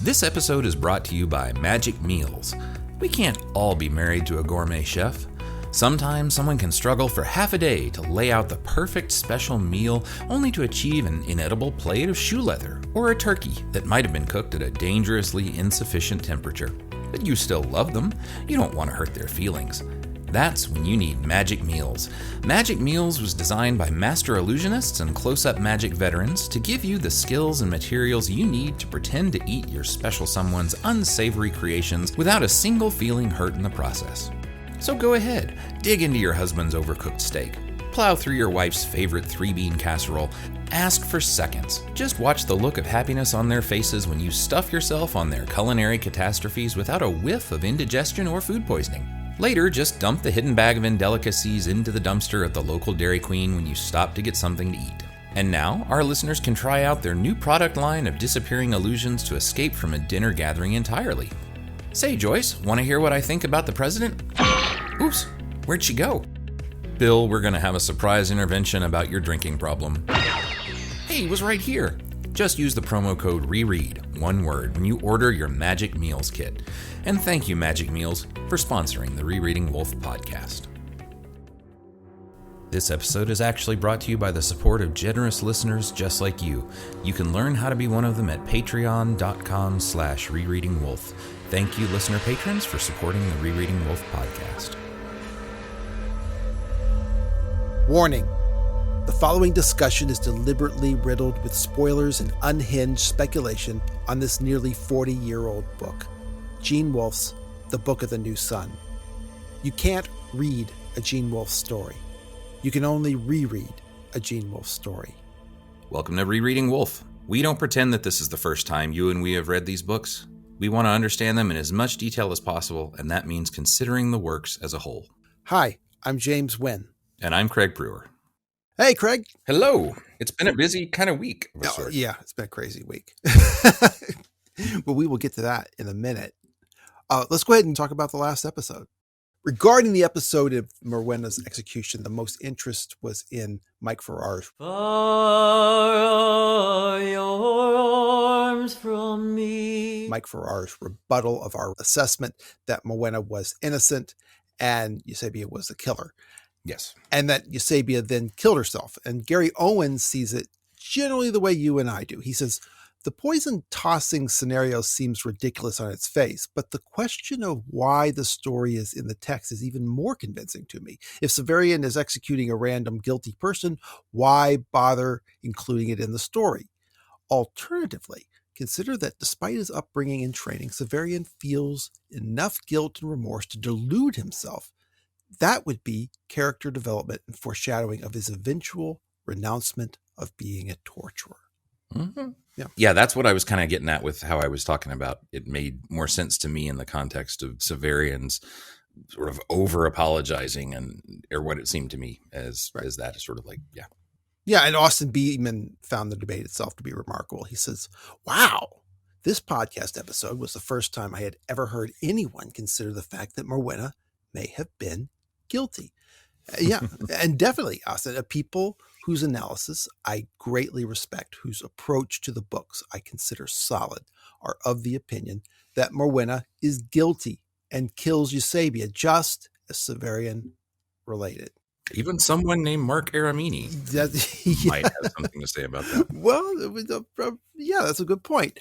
This episode is brought to you by Magic Meals. We can't all be married to a gourmet chef. Sometimes someone can struggle for half a day to lay out the perfect special meal only to achieve an inedible plate of shoe leather or a turkey that might have been cooked at a dangerously insufficient temperature. But you still love them. You don't want to hurt their feelings. That's when you need Magic Meals. Magic Meals was designed by master illusionists and close-up magic veterans to give you the skills and materials you need to pretend to eat your special someone's unsavory creations without a single feeling hurt in the process. So go ahead, dig into your husband's overcooked steak, plow through your wife's favorite 3-bean casserole, ask for seconds. Just watch the look of happiness on their faces when you stuff yourself on their culinary catastrophes without a whiff of indigestion or food poisoning. Later, just dump the hidden bag of indelicacies into the dumpster at the local Dairy Queen when you stop to get something to eat. And now, our listeners can try out their new product line of disappearing illusions to escape from a dinner gathering entirely. Say, Joyce, want to hear what I think about the president? Oops, where'd she go? Bill, we're going to have a surprise intervention about your drinking problem. Hey, he was right here. Just use the promo code REREAD, one word, when you order your Magic Meals kit. And thank you, Magic Meals, for sponsoring the Rereading Wolfe podcast. This episode is actually brought to you by the support of generous listeners just like you. You can learn how to be one of them at patreon.com/rereadingwolf. Thank you, listener patrons, for supporting the Rereading Wolfe podcast. Warning. The following discussion is deliberately riddled with spoilers and unhinged speculation on this nearly 40-year-old book, Gene Wolfe's The Book of the New Sun. You can't read a Gene Wolfe story. You can only reread a Gene Wolfe story. Welcome to Rereading Wolfe. We don't pretend that this is the first time you and we have read these books. We want to understand them in as much detail as possible, and that means considering the works as a whole. Hi, I'm James Wynn. And I'm Craig Brewer. Hey, Craig. Hello. It's been a busy kind of week. Yeah, it's been a crazy week. Well, we will get to that in a minute. Let's go ahead and talk about the last episode. Regarding the episode of Morwenna's execution, the most interest was in Mike Farrar's Far are your arms from me. Mike Farrar's rebuttal of our assessment that Morwenna was innocent and Eusebia was the killer. Yes. And that Eusebia then killed herself. And Gary Owens sees it generally the way you and I do. He says, the poison tossing scenario seems ridiculous on its face, but the question of why the story is in the text is even more convincing to me. If Severian is executing a random guilty person, why bother including it in the story? Alternatively, consider that despite his upbringing and training, Severian feels enough guilt and remorse to delude himself. That would be character development and foreshadowing of his eventual renouncement of being a torturer. Mm-hmm. Yeah, that's what I was kind of getting at with how I was talking about. It made more sense to me in the context of Severian's sort of over apologizing, or what it seemed to me as that is sort of like, yeah. Yeah, and Austin Beeman found the debate itself to be remarkable. He says, wow, this podcast episode was the first time I had ever heard anyone consider the fact that Morwenna may have been guilty. Yeah, and definitely, Austin, people whose analysis I greatly respect, whose approach to the books I consider solid, are of the opinion that Morwenna is guilty and kills Eusebia, just as Severian related. Even someone named Mark Aramini might have something to say about that. Well, yeah, that's a good point.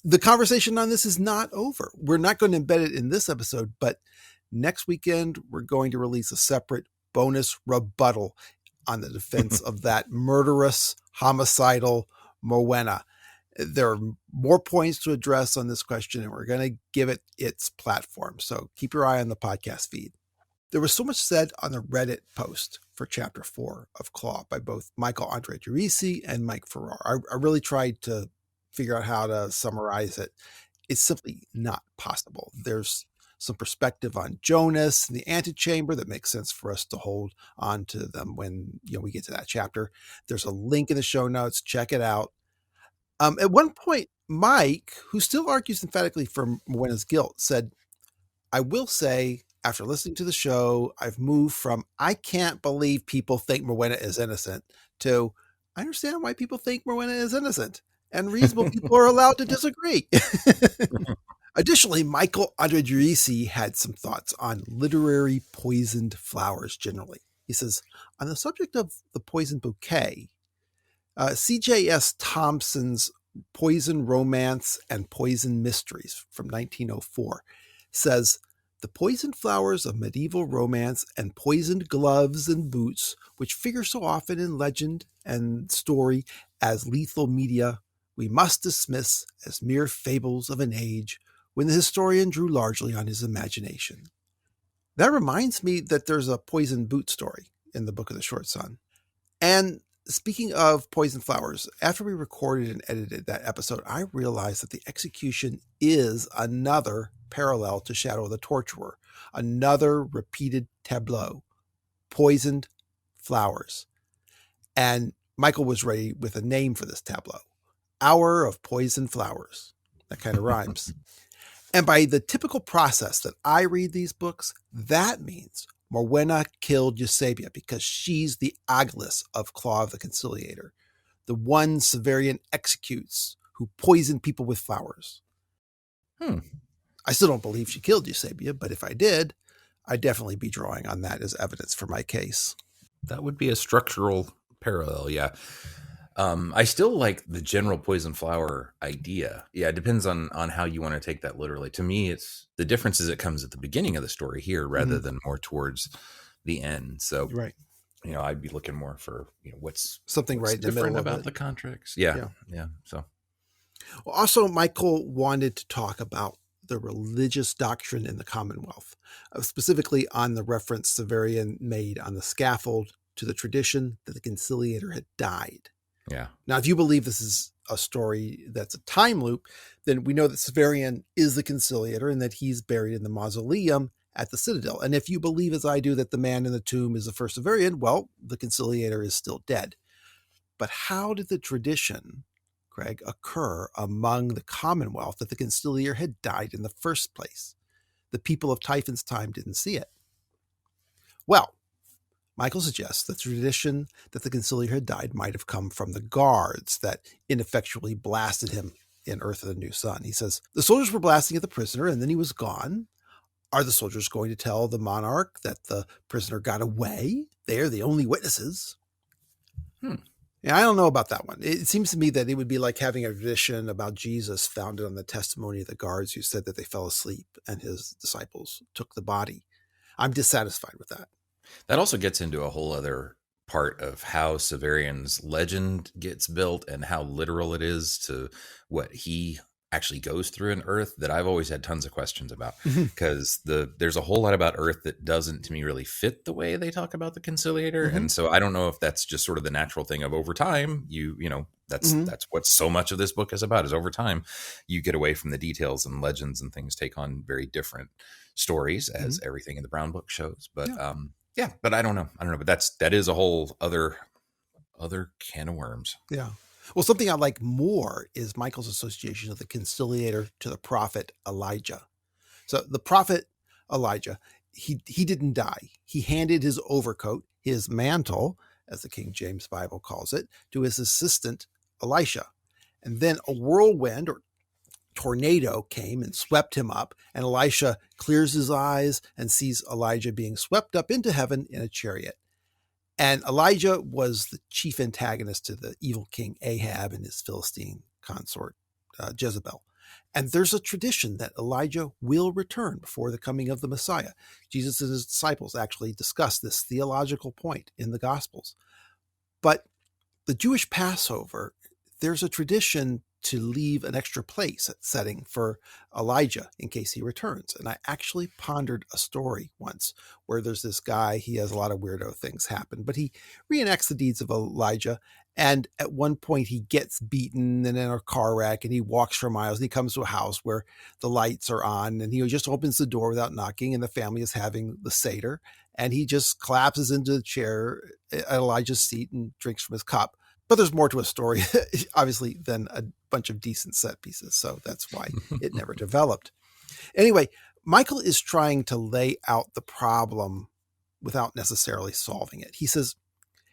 The conversation on this is not over. We're not going to embed it in this episode, but next weekend, we're going to release a separate bonus rebuttal on the defense of that murderous, homicidal Morwenna. There are more points to address on this question, and we're going to give it its platform. So keep your eye on the podcast feed. There was so much said on the Reddit post for Chapter 4 of Claw by both Michael Andre Gerisi and Mike Farrar. I really tried to figure out how to summarize it. It's simply not possible. There's some perspective on Jonas and the antechamber that makes sense for us to hold on to them when we get to that chapter. There's a link in the show notes. Check it out. At one point, Mike, who still argues emphatically for Morwenna's guilt, said, I will say, after listening to the show, I've moved from I can't believe people think Morwenna is innocent to I understand why people think Morwenna is innocent. and reasonable people are allowed to disagree. Additionally, Michael Andredrisi had some thoughts on literary poisoned flowers generally. He says, on the subject of the poison bouquet, C.J.S. Thompson's Poison Romance and Poison Mysteries from 1904 says, the poisoned flowers of medieval romance and poisoned gloves and boots, which figure so often in legend and story as lethal media, we must dismiss as mere fables of an age when the historian drew largely on his imagination. That reminds me that there's a poison boot story in the Book of the Short Sun. And speaking of poison flowers, after we recorded and edited that episode, I realized that the execution is another parallel to Shadow of the Torturer, another repeated tableau, poisoned flowers. And Michael was ready with a name for this tableau, Hour of Poisoned Flowers. That kind of rhymes. And by the typical process that I read these books, that means Morwenna killed Eusebia because she's the Aglis of Claw of the Conciliator, the one Severian executes who poisoned people with flowers. I still don't believe she killed Eusebia, but if I did, I'd definitely be drawing on that as evidence for my case. That would be a structural parallel, yeah. I still like the general poison flower idea. Yeah, it depends on how you want to take that literally. To me, it's the difference is it comes at the beginning of the story here rather than more towards the end. So, right. I'd be looking more for what's right in the middle about of the contracts. Yeah. So, well, also, Michael wanted to talk about the religious doctrine in the Commonwealth, specifically on the reference Severian made on the scaffold to the tradition that the conciliator had died. Yeah. Now, if you believe this is a story that's a time loop, then we know that Severian is the conciliator and that he's buried in the mausoleum at the Citadel. And if you believe, as I do, that the man in the tomb is the first Severian, well, the conciliator is still dead. But how did the tradition, Craig, occur among the Commonwealth that the conciliator had died in the first place? The people of Typhon's time didn't see it. Well, Michael suggests the tradition that the conciliator had died might have come from the guards that ineffectually blasted him in Earth of the New Sun. He says, the soldiers were blasting at the prisoner and then he was gone. Are the soldiers going to tell the monarch that the prisoner got away? They are the only witnesses. Yeah, I don't know about that one. It seems to me that it would be like having a tradition about Jesus founded on the testimony of the guards who said that they fell asleep and his disciples took the body. I'm dissatisfied with that. That also gets into a whole other part of how Severian's legend gets built and how literal it is to what he actually goes through in Earth that I've always had tons of questions about, because there's a whole lot about Earth that doesn't to me really fit the way they talk about the conciliator. And so I don't know if that's just sort of the natural thing of over time, that's what so much of this book is about, is over time you get away from the details and legends and things take on very different stories as everything in the Brown book shows. But but I don't know. But that is a whole other can of worms. Yeah. Well, something I like more is Michael's association of the conciliator to the prophet Elijah. So the prophet Elijah, he didn't die. He handed his overcoat, his mantle, as the King James Bible calls it, to his assistant Elisha. And then a whirlwind or tornado came and swept him up, and Elisha clears his eyes and sees Elijah being swept up into heaven in a chariot. And Elijah was the chief antagonist to the evil king Ahab and his Philistine consort Jezebel. And there's a tradition that Elijah will return before the coming of the Messiah. Jesus and his disciples actually discuss this theological point in the Gospels. But the Jewish Passover, there's a tradition to leave an extra place at setting for Elijah in case he returns. And I actually pondered a story once where there's this guy, he has a lot of weirdo things happen, but he reenacts the deeds of Elijah. And at one point he gets beaten and in a car wreck and he walks for miles and he comes to a house where the lights are on and he just opens the door without knocking and the family is having the Seder. And he just collapses into the chair at Elijah's seat and drinks from his cup. But there's more to a story, obviously, than a bunch of decent set pieces. So that's why it never developed. Anyway, Michael is trying to lay out the problem without necessarily solving it. He says,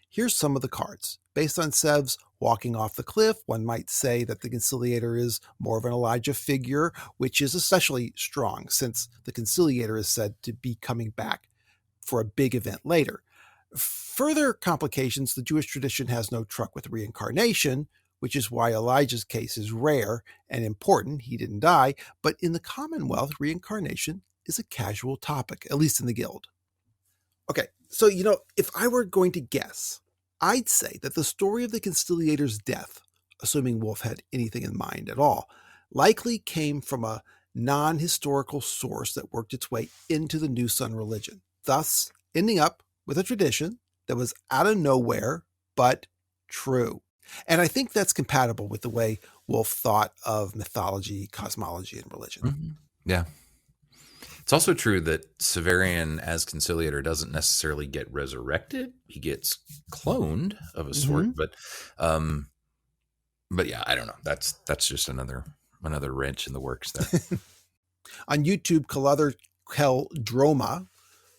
Here's some of the cards. Based on Sev's walking off the cliff, one might say that the Conciliator is more of an Elijah figure, which is especially strong since the Conciliator is said to be coming back for a big event later. Further complications, the Jewish tradition has no truck with reincarnation, which is why Elijah's case is rare and important. He didn't die, but in the Commonwealth, reincarnation is a casual topic, at least in the Guild. Okay, so, if I were going to guess, I'd say that the story of the Conciliator's death, assuming Wolfe had anything in mind at all, likely came from a non-historical source that worked its way into the New Sun religion, thus ending up with a tradition that was out of nowhere, but true. And I think that's compatible with the way Wolfe thought of mythology, cosmology, and religion. Mm-hmm. Yeah. It's also true that Severian as Conciliator doesn't necessarily get resurrected. He gets cloned of a sort, but yeah, I don't know. That's just another wrench in the works there. On YouTube, Kaluther Droma,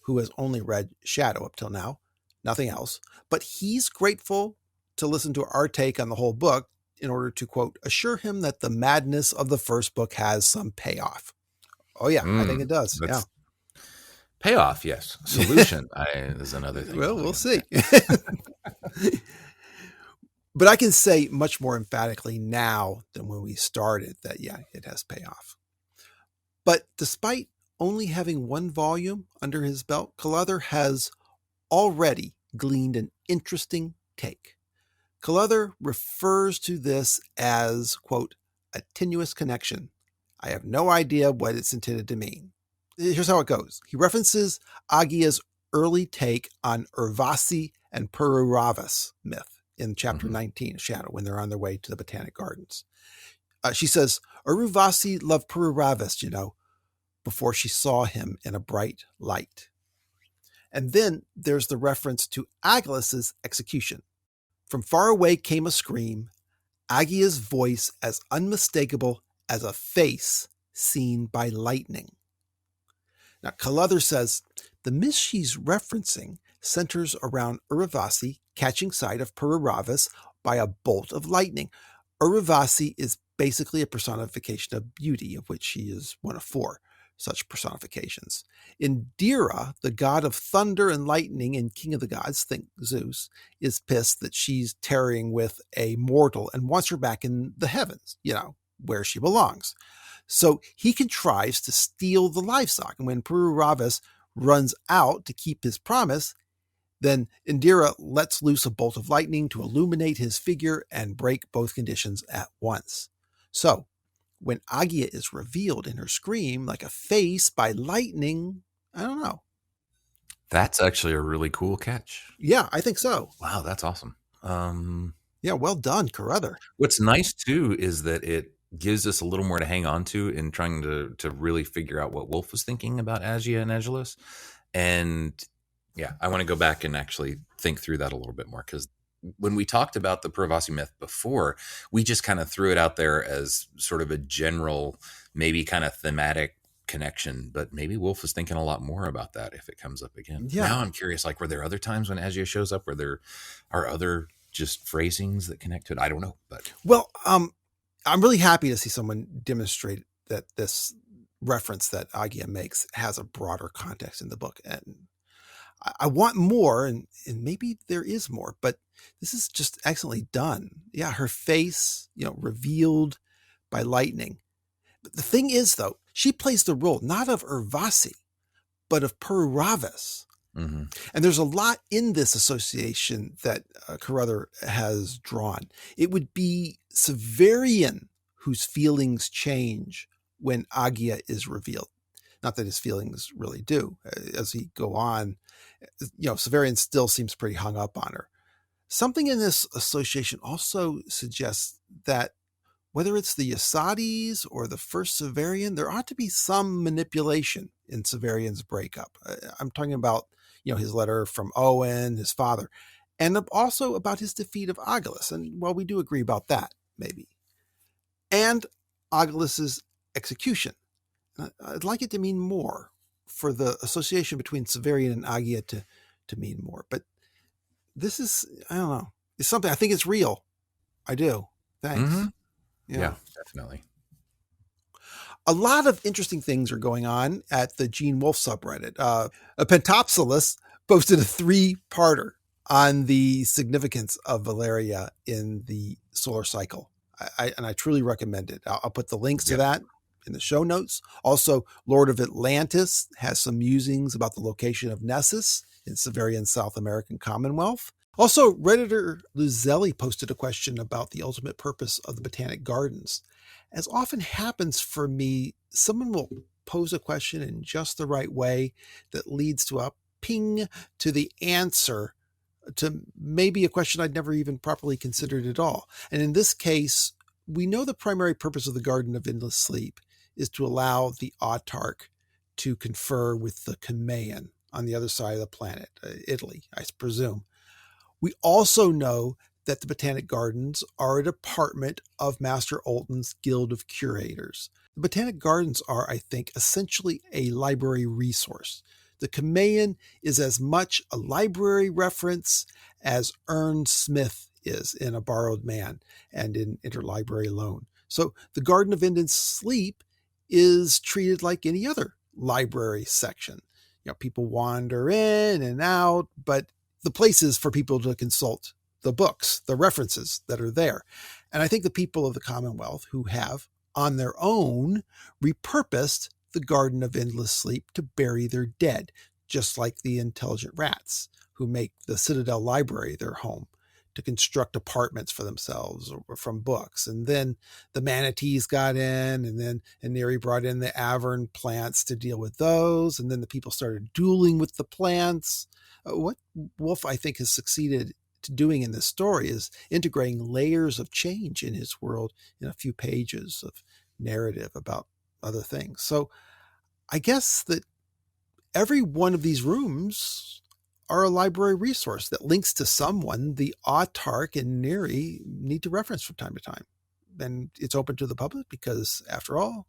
who has only read Shadow up till now, nothing else, but he's grateful to listen to our take on the whole book in order to, quote, assure him that the madness of the first book has some payoff. Oh, yeah, I think it does. Yeah. Payoff, yes. Solution is another thing. Well, we'll see. But I can say much more emphatically now than when we started that, yeah, it has payoff. But despite only having one volume under his belt, Kaluther has already gleaned an interesting take. Kaluther refers to this as, quote, a tenuous connection. I have no idea what it's intended to mean. Here's how it goes. He references Agia's early take on Urvasi and Pururavas myth in chapter 19 of Shadow when they're on their way to the Botanic Gardens. She says, Urvasi loved Pururavas, before she saw him in a bright light. And then there's the reference to Aglas's execution. From far away came a scream, Agia's voice as unmistakable as a face seen by lightning. Now, Kaluther says the myth she's referencing centers around Urvasi catching sight of Pururavas by a bolt of lightning. Urvasi is basically a personification of beauty, of which she is one of four such personifications. Indira, the god of thunder and lightning and king of the gods, think Zeus, is pissed that she's tarrying with a mortal and wants her back in the heavens, where she belongs. So he contrives to steal the livestock. And when Pururavas runs out to keep his promise, then Indira lets loose a bolt of lightning to illuminate his figure and break both conditions at once. So when Agia is revealed in her scream like a face by lightning, I don't know. That's actually a really cool catch. Yeah, I think so. Wow, that's awesome. Yeah, well done, Kaluther. What's nice too is that it gives us a little more to hang on to in trying to really figure out what Wolfe was thinking about Agia and Aegelus. And yeah, I want to go back and actually think through that a little bit more, because when we talked about the Puravasi myth before, we just kind of threw it out there as sort of a general, maybe kind of thematic connection, but maybe Wolfe was thinking a lot more about that if it comes up again. Yeah. Now I'm curious, were there other times when Agia shows up where there are other just phrasings that connect to it? I don't know, but well, I'm really happy to see someone demonstrate that this reference that Agia makes has a broader context in the book, and I want more, and maybe there is more, but this is just excellently done. Yeah, her face, revealed by lightning. But the thing is, though, she plays the role not of Urvasi, but of Pururavas. Mm-hmm. And there's a lot in this association that Kaluther has drawn. It would be Severian whose feelings change when Agia is revealed. Not that his feelings really do. As he go on, Severian still seems pretty hung up on her. Something in this association also suggests that whether it's the Yasadis or the first Severian, there ought to be some manipulation in Severian's breakup. I'm talking about, his letter from Owen, his father, and also about his defeat of Aegelus. And we do agree about that, maybe. And Aegelus's execution. I'd like it to mean more, for the association between Severian and Agia to mean more. But this is, I don't know, it's something, I think it's real. I do. Thanks. Mm-hmm. Yeah, definitely. A lot of interesting things are going on at the Gene Wolfe subreddit. A Pentopsilus posted a 3-parter on the significance of Valeria in the solar cycle. I truly recommend it. I'll put the links to that in the show notes. Also, Lord of Atlantis has some musings about the location of Nessus in Severian South American Commonwealth. Also, Redditor Luzelli posted a question about the ultimate purpose of the Botanic Gardens. As often happens for me, someone will pose a question in just the right way that leads to a ping to the answer to maybe a question I'd never even properly considered at all. And in this case, we know the primary purpose of the Garden of Endless Sleep is to allow the autarch to confer with the Cumaean on the other side of the planet, Italy, I presume. We also know that the Botanic Gardens are a department of Master Olton's Guild of Curators. The Botanic Gardens are, I think, essentially a library resource. The Cumaean is as much a library reference as Ern Smith is in A Borrowed Man and in Interlibrary Loan. So the Garden of Endless Sleep is treated like any other library section. People wander in and out, but the place is for people to consult the books, the references that are there. And I think the people of the Commonwealth who have, on their own, repurposed the Garden of Endless Sleep to bury their dead, just like the intelligent rats who make the Citadel Library their home, to construct apartments for themselves or from books. And then the manatees got in, and then Neri brought in the Avern plants to deal with those. And then the people started dueling with the plants. What Wolfe, I think, has succeeded to doing in this story is integrating layers of change in his world in a few pages of narrative about other things. So I guess that every one of these rooms are a library resource that links to someone the autarch and Neri need to reference from time to time. And it's open to the public because, after all,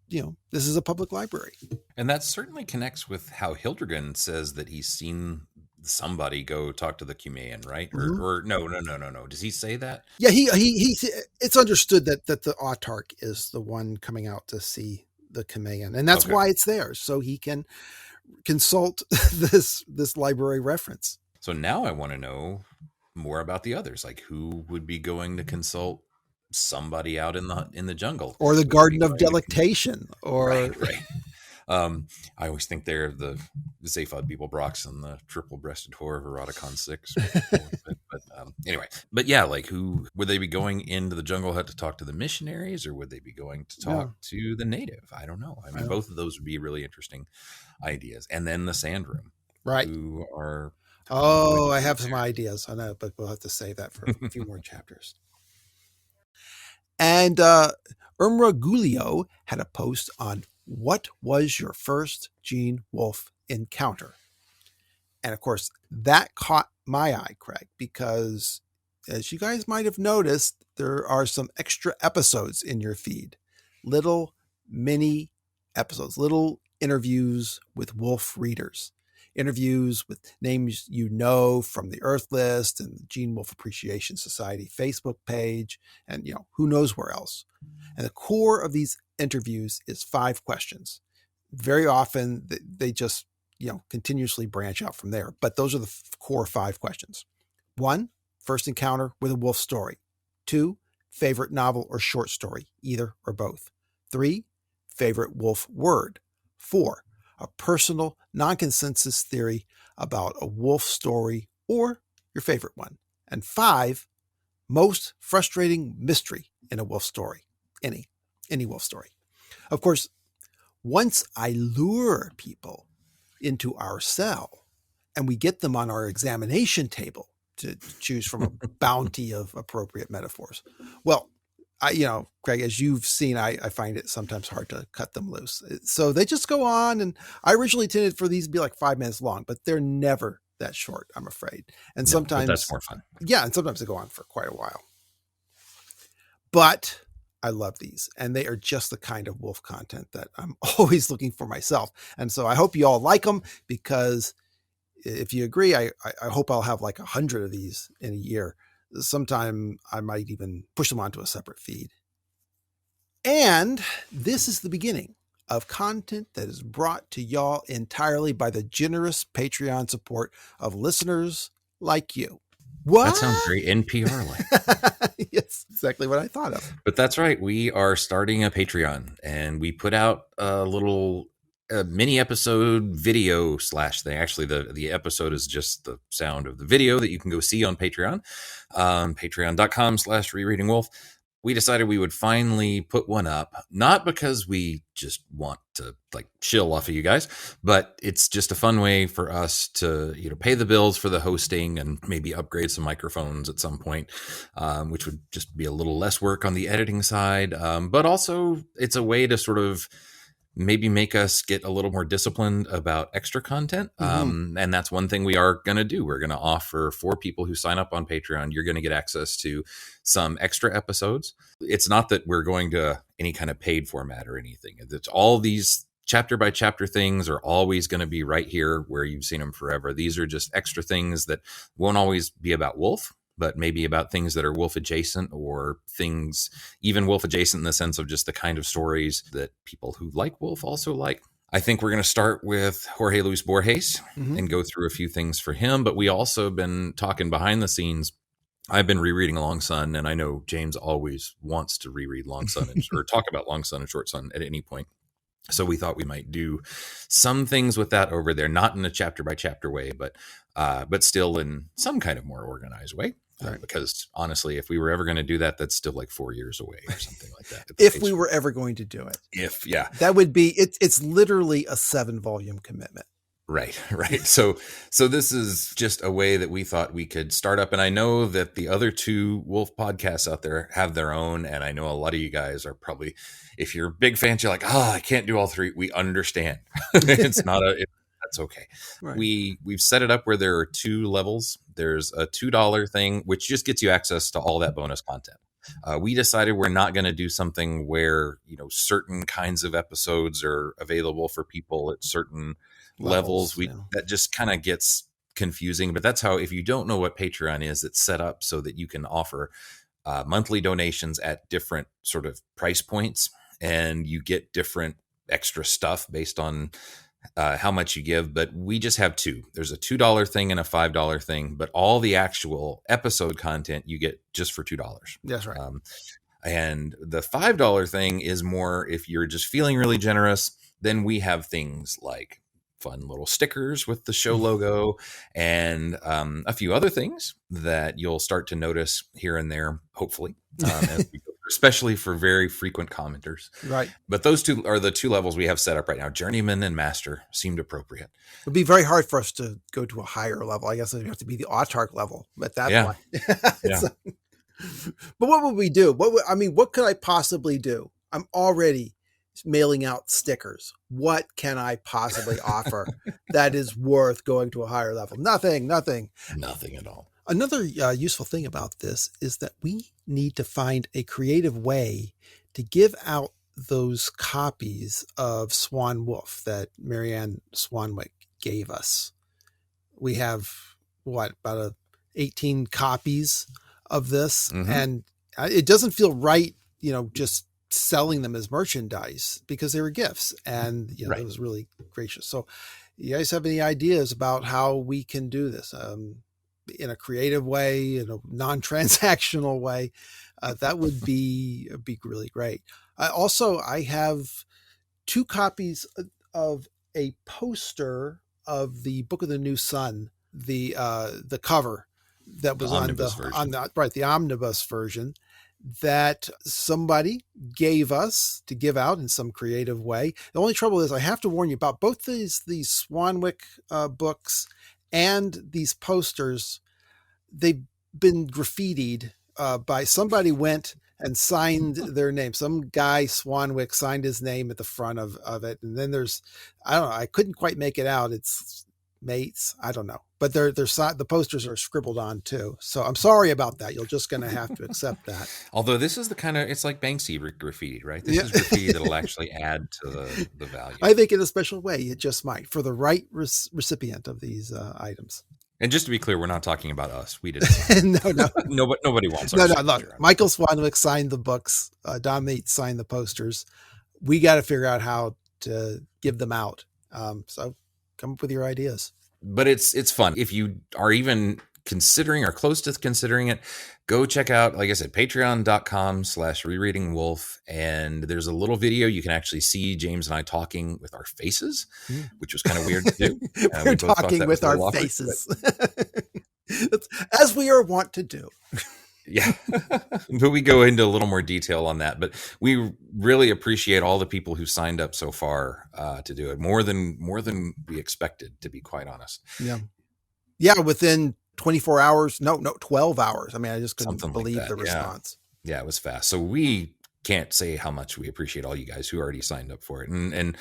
this is a public library. And that certainly connects with how Hildegard says that he's seen somebody go talk to the Cumaean, right? Mm-hmm. Or no. Does he say that? Yeah, he it's understood that the autarch is the one coming out to see the Cumaean, and that's why it's there, so he can consult this library reference. So now I want to know more about the others, like who would be going to consult somebody out in the jungle, or the Garden of Delectation, or right. I always think they're the Zaphod people, Brox, and the triple-breasted whore of Eroticon 6. Anyway, but yeah, like who would they be going into the jungle hut to talk to the missionaries, or would they be going to talk to the native? I don't know. I mean, both of those would be really interesting ideas. And then the sand room, right? Who are I have some ideas. I know, but we'll have to save that for a few more chapters. And Irma Guglio had a post on what was your first Gene Wolfe encounter? And of course, that caught my eye, Craig, because as you guys might have noticed, there are some extra episodes in your feed. Little mini episodes, little interviews with Wolfe readers. Interviews with names from the Earth List and the Gene Wolfe Appreciation Society Facebook page, and who knows where else. And the core of these interviews is 5 questions. Very often they just continuously branch out from there, but those are the core 5 questions. 1, first encounter with a Wolfe story. 2, favorite novel or short story, either or both. 3, favorite Wolfe word. 4, a personal non-consensus theory about a Wolfe story or your favorite one. And 5, most frustrating mystery in a Wolfe story. Any Wolfe story. Of course, once I lure people into our cell and we get them on our examination table to choose from a bounty of appropriate metaphors, well, Craig, as you've seen, I find it sometimes hard to cut them loose. So they just go on, and I originally intended for these to be like 5 minutes long, but they're never that short, I'm afraid. And sometimes that's more fun. Yeah, and sometimes they go on for quite a while. But I love these, and they are just the kind of Wolfe content that I'm always looking for myself. And so I hope you all like them, because if you agree, I hope I'll have like 100 of these in a year. Sometime I might even push them onto a separate feed. And this is the beginning of content that is brought to y'all entirely by the generous Patreon support of listeners like you. What? That sounds very NPR-like. Yes, exactly what I thought of. But that's right. We are starting a Patreon, and we put out a little mini episode video / thing. Actually, the episode is just the sound of the video that you can go see on Patreon, patreon.com/Rereading Wolfe. We decided we would finally put one up, not because we just want to like shill off of you guys, but it's just a fun way for us to, pay the bills for the hosting and maybe upgrade some microphones at some point, which would just be a little less work on the editing side. But also it's a way to sort of maybe make us get a little more disciplined about extra content. And that's one thing we are going to do. We're going to offer for people who sign up on Patreon, you're going to get access to some extra episodes. It's not that we're going to any kind of paid format or anything. It's all these chapter by chapter things are always going to be right here where you've seen them forever. These are just extra things that won't always be about Wolfe, but maybe about things that are Wolfe adjacent, or things even Wolfe adjacent in the sense of just the kind of stories that people who like Wolfe also like. I think we're going to start with Jorge Luis Borges and go through a few things for him, but we also been talking behind the scenes. I've been rereading Long Sun, and I know James always wants to reread Long Sun or talk about Long Sun and Short Sun at any point. So we thought we might do some things with that over there, not in a chapter by chapter way, but still in some kind of more organized way. Right. Because honestly, if we were ever going to do that, that's still like 4 years away or something like that. If we were ever going to do it. That would be, it's literally a 7-volume commitment. Right. So this is just a way that we thought we could start up. And I know that the other 2 Wolfe podcasts out there have their own. And I know a lot of you guys are probably, if you're big fans, you're like, I can't do all 3. We understand. That's okay. Right. We've set it up where there are 2 levels. There's a $2 thing, which just gets you access to all that bonus content. We decided we're not going to do something where, certain kinds of episodes are available for people at certain levels. That just kind of gets confusing, but that's how, if you don't know what Patreon is, it's set up so that you can offer monthly donations at different sort of price points, and you get different extra stuff based on how much you give. But we just have 2. There's a $2 thing and a $5 thing, but all the actual episode content you get just for $2. That's right. And the $5 thing is more if you're just feeling really generous. Then we have things like fun little stickers with the show logo and a few other things that you'll start to notice here and there, hopefully, as we go, especially for very frequent commenters. Right. But those 2 are the 2 levels we have set up right now. Journeyman and Master seemed appropriate. It would be very hard for us to go to a higher level. I guess it would have to be the autark level at that point. Yeah. But what would we do? What could I possibly do? I'm already mailing out stickers. What can I possibly offer that is worth going to a higher level? Nothing at all. Another useful thing about this is that we need to find a creative way to give out those copies of Swan Wolf that Marianne Swanwick gave us. We have about 18 copies of this, and it doesn't feel right, just selling them as merchandise, because they were gifts, and it was really gracious. So you guys have any ideas about how we can do this in a creative way, in a non-transactional way? That would be really great. I have 2 copies of a poster of the Book of the New Sun, the cover that was on the omnibus version, that somebody gave us to give out in some creative way. The only trouble is, I have to warn you about both these Swanwick books and these posters. They've been graffitied by somebody went and signed their name. Some guy, Swanwick, signed his name at the front of it. And then there's, I don't know, I couldn't quite make it out. It's mates. I don't know, but the posters are scribbled on too. So I'm sorry about that. You're just going to have to accept that. Although this is the kind of, it's like Banksy graffiti, right? This is graffiti that'll actually add to the value. I think in a special way, it just might for the right recipient of these items. And just to be clear, we're not talking about us. We didn't. No. Nobody wants our No. Look, Michael Swanwick signed the books. Don Meats signed the posters. We got to figure out how to give them out. So come up with your ideas. But it's fun. If you are even considering or close to considering it, go check out, like I said, patreon.com/Rereading Wolfe. And there's a little video. You can actually see James and I talking with our faces, which was kind of weird to do. We're talking with our faces. As we are wont to do. Yeah. But we go into a little more detail on that. But we really appreciate all the people who signed up so far to do it. More than we expected, to be quite honest. Yeah. Within 24 hours. No, 12 hours. I mean, I just couldn't believe the response. Yeah, it was fast. So we can't say how much we appreciate all you guys who already signed up for it. And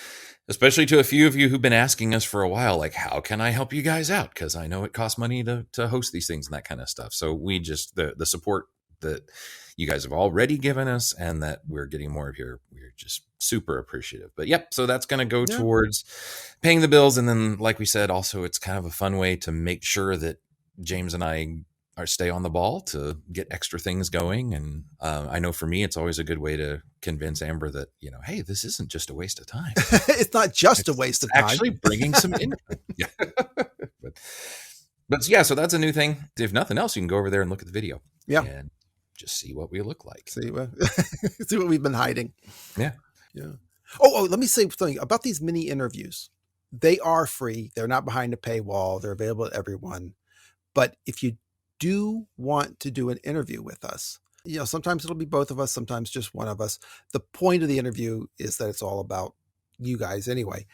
especially to a few of you who've been asking us for a while, like, how can I help you guys out? Because I know it costs money to host these things and that kind of stuff. So we just, the support that you guys have already given us and that we're getting more of here, we're just super appreciative. But yep, so that's going to go towards paying the bills. And then, like we said, also it's kind of a fun way to make sure that James and I stay on the ball to get extra things going. And I know for me, it's always a good way to convince Amber that, hey, this isn't just a waste of time. It's not just a waste of time. Actually bringing some income. Yeah. But yeah, so that's a new thing. If nothing else, you can go over there and look at the video. Yeah. And just see what we look like. See what we've been hiding. Yeah. Oh, let me say something about these mini interviews. They are free. They're not behind a paywall. They're available to everyone. But if you do want to do an interview with us, sometimes it'll be both of us, sometimes just one of us. The point of the interview is that it's all about you guys anyway.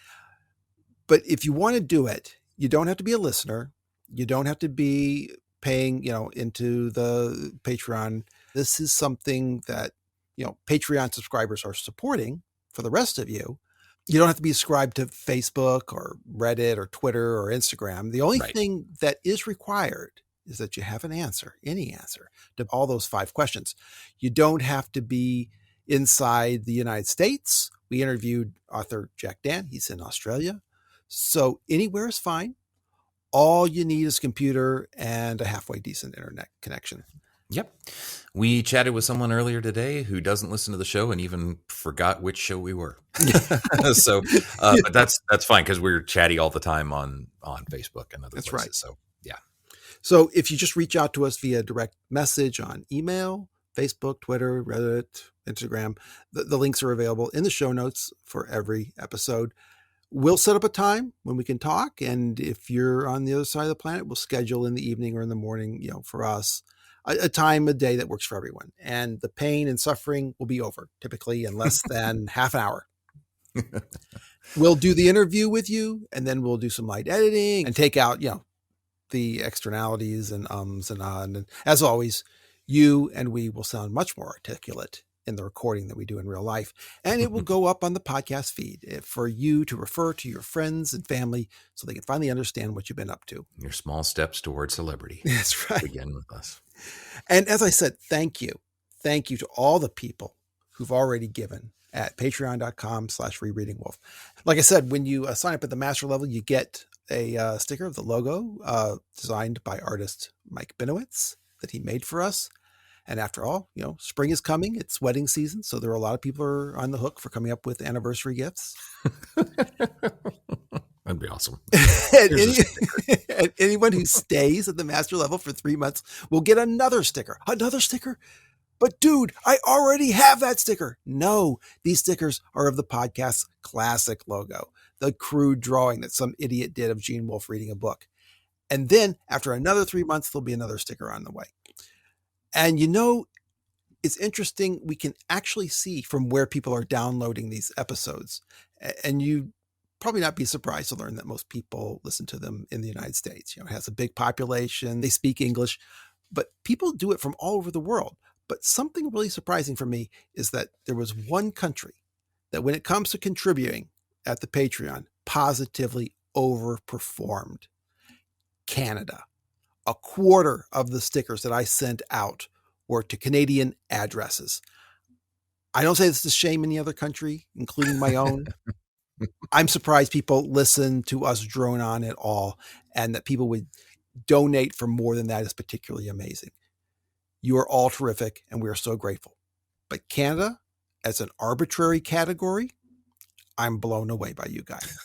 But if you want to do it, you don't have to be a listener. You don't have to be paying, into the Patreon. This is something that, Patreon subscribers are supporting for the rest of you. You don't have to be subscribed to Facebook or Reddit or Twitter or Instagram. The only thing that is required is that you have any answer to all those 5 questions. You don't have to be inside the United States. We interviewed author Jack Dan. He's in Australia. So anywhere is fine. All you need is a computer and a halfway decent internet connection. Yep. We chatted with someone earlier today who doesn't listen to the show and even forgot which show we were. So, but that's fine because we're chatty all the time on Facebook and other places. Right. So, yeah. So if you just reach out to us via direct message on email, Facebook, Twitter, Reddit, Instagram, the links are available in the show notes for every episode. We'll set up a time when we can talk. And if you're on the other side of the planet, we'll schedule in the evening or in the morning, for us, a time of day that works for everyone. And the pain and suffering will be over typically in less than half an hour. We'll do the interview with you and then we'll do some light editing and take out, the externalities and ums and ahs. And as always, you and we will sound much more articulate in the recording that we do in real life. And it will go up on the podcast feed for you to refer to your friends and family so they can finally understand what you've been up to. Your small steps towards celebrity. That's right. Begin with us. And as I said, thank you. Thank you to all the people who've already given at patreon.com/Rereading Wolfe. Like I said, when you sign up at the master level, you get a sticker of the logo designed by artist Mike Binowitz that he made for us. And after all, spring is coming. It's wedding season. So there are a lot of people who are on the hook for coming up with anniversary gifts. That'd be awesome. And anyone who stays at the master level for 3 months will get another sticker. Another sticker? But dude, I already have that sticker. No, these stickers are of the podcast's classic logo, the crude drawing that some idiot did of Gene Wolfe reading a book. And then after another 3 months, there'll be another sticker on the way. And it's interesting. We can actually see from where people are downloading these episodes. And you probably not be surprised to learn that most people listen to them in the United States. It has a big population. They speak English, but people do it from all over the world. But something really surprising for me is that there was one country that when it comes to contributing at the Patreon, positively overperformed. Canada. A quarter of the stickers that I sent out were to Canadian addresses. I don't say this to shame any other country, including my own. I'm surprised people listen to us drone on at all, and that people would donate for more than that is particularly amazing. You are all terrific, and we are so grateful. But Canada, as an arbitrary category, I'm blown away by you guys.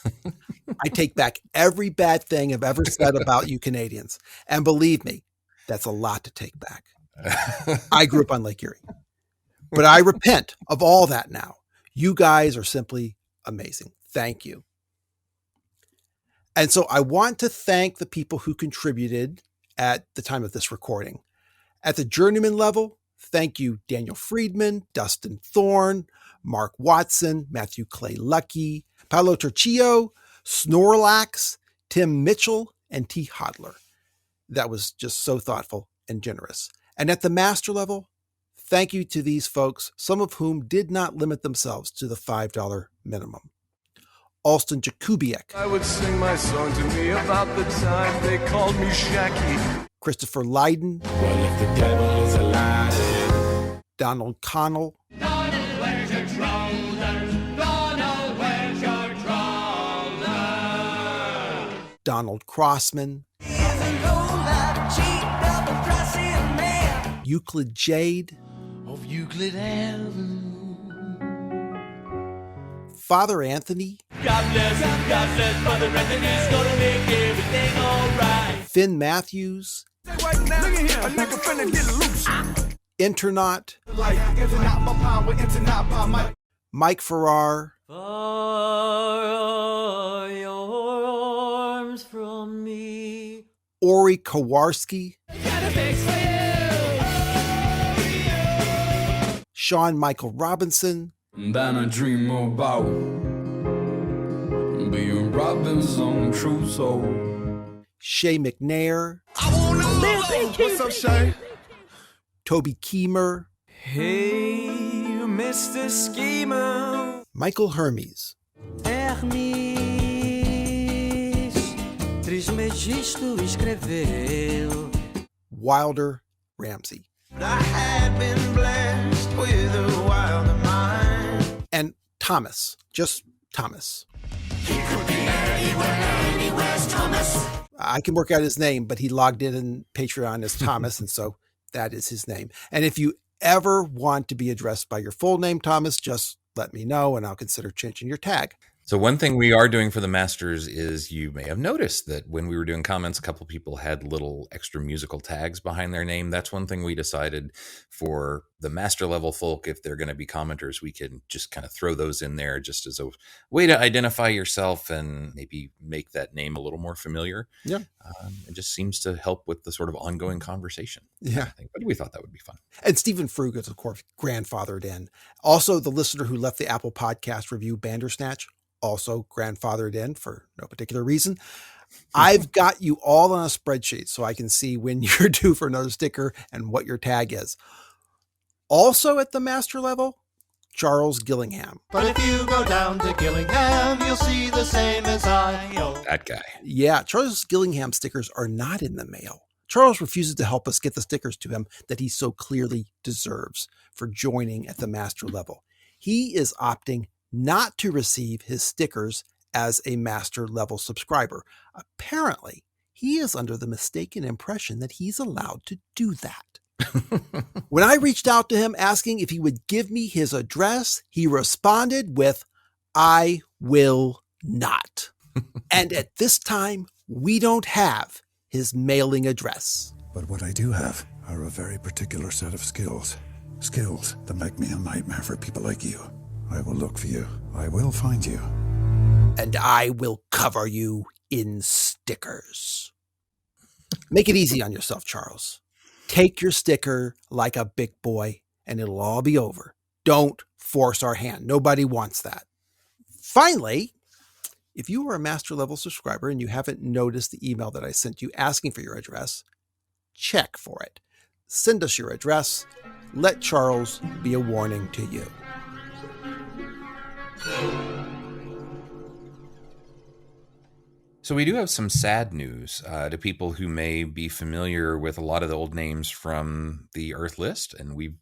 I take back every bad thing I've ever said about you Canadians. And believe me, that's a lot to take back. I grew up on Lake Erie. But I repent of all that now. You guys are simply amazing. Thank you. And so I want to thank the people who contributed at the time of this recording. At the journeyman level, thank you, Daniel Friedman, Dustin Thorne, Mark Watson, Matthew Clay Lucky, Paolo Turchillo, Snorlax, Tim Mitchell, and T. Hodler. That was just so thoughtful and generous. And at the master level, thank you to these folks, some of whom did not limit themselves to the $5 minimum. Alston Jakubiak. I would sing my song to me about the time they called me Shacky. Christopher Lydon. Well, if the devil is alive. Donald Connell. Donald, where's your trousers? Donald, where's your trousers? Donald Crossman. Euclid Jade. Of Euclid Avenue. Father Anthony. God bless Mother Anthony's gonna make everything alright. Finn Matthews. Look at here, a nigga finna get loose. Internaut. Mike Farrar. Far are your arms from me. Ori Kowarski. Sean Michael Robinson. And I dream about being Robinson Crusoe. Shay McNair. What's up, Shay? Toby Keemer. Hey, Mr. Schemer. Michael Hermes. Hermes Trismegisto escreveu. Wilder Ramsey. I had been blessed with a wilder mind. And Thomas. Just Thomas. He could be anywhere, Thomas. I can work out his name, but he logged in Patreon as Thomas, and so that is his name. And if you ever want to be addressed by your full name, Thomas, just let me know, and I'll consider changing your tag. So one thing we are doing for the masters is, you may have noticed that when we were doing comments, a couple of people had little extra musical tags behind their name. That's one thing we decided for the master level folk. If they're going to be commenters, we can just kind of throw those in there just as a way to identify yourself and maybe make that name a little more familiar. Yeah. It just seems to help with the sort of ongoing conversation. Yeah. But we thought that would be fun. And Stephen Frug is, of course, grandfathered in. Also, the listener who left the Apple Podcast review, Bandersnatch, also grandfathered in for no particular reason. I've got you all on a spreadsheet so I can see when you're due for another sticker and what your tag is. Also at the master level, Charles Gillingham. But if you go down to Gillingham, you'll see the same as I. That guy. Yeah, Charles Gillingham stickers are not in the mail. Charles refuses to help us get the stickers to him that he so clearly deserves for joining at the master level. He is opting not to receive his stickers as a master level subscriber. Apparently, he is under the mistaken impression that he's allowed to do that. When I reached out to him asking if he would give me his address, he responded with, "I will not." And at this time, we don't have his mailing address. But what I do have are a very particular set of skills. Skills that make me a nightmare for people like you. I will look for you. I will find you. And I will cover you in stickers. Make it easy on yourself, Charles. Take your sticker like a big boy, and it'll all be over. Don't force our hand. Nobody wants that. Finally, if you are a master level subscriber and you haven't noticed the email that I sent you asking for your address, check for it. Send us your address. Let Charles be a warning to you. So we do have some sad news to people who may be familiar with a lot of the old names from the Earth list, and we've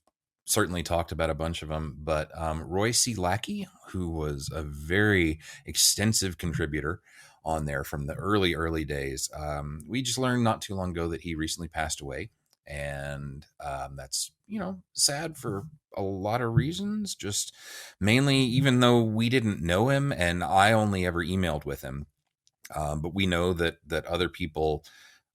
certainly talked about a bunch of them. But Roy C. Lackey, who was a very extensive contributor on there from the early days, we just learned not too long ago that he recently passed away, and that's sad for a lot of reasons. Just mainly, even though we didn't know him, and I only ever emailed with him. But we know that other people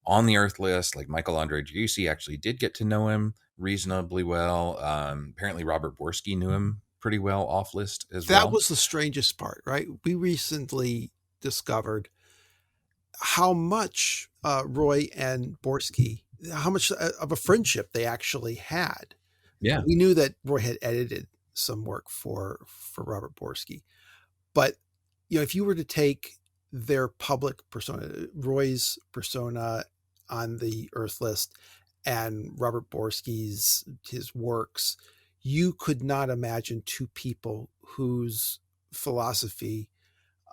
on the Earth list, like Michael Andre Giussi, actually did get to know him reasonably well. Apparently, Robert Borski knew him pretty well off list as well. That was the strangest part, right? We recently discovered how much Roy and Borski, how much of a friendship they actually had. Yeah. We knew that Roy had edited some work for Robert Borski, but if you were to take their public persona, Roy's persona on the Earth list and Robert Borski's, his works, you could not imagine two people whose philosophy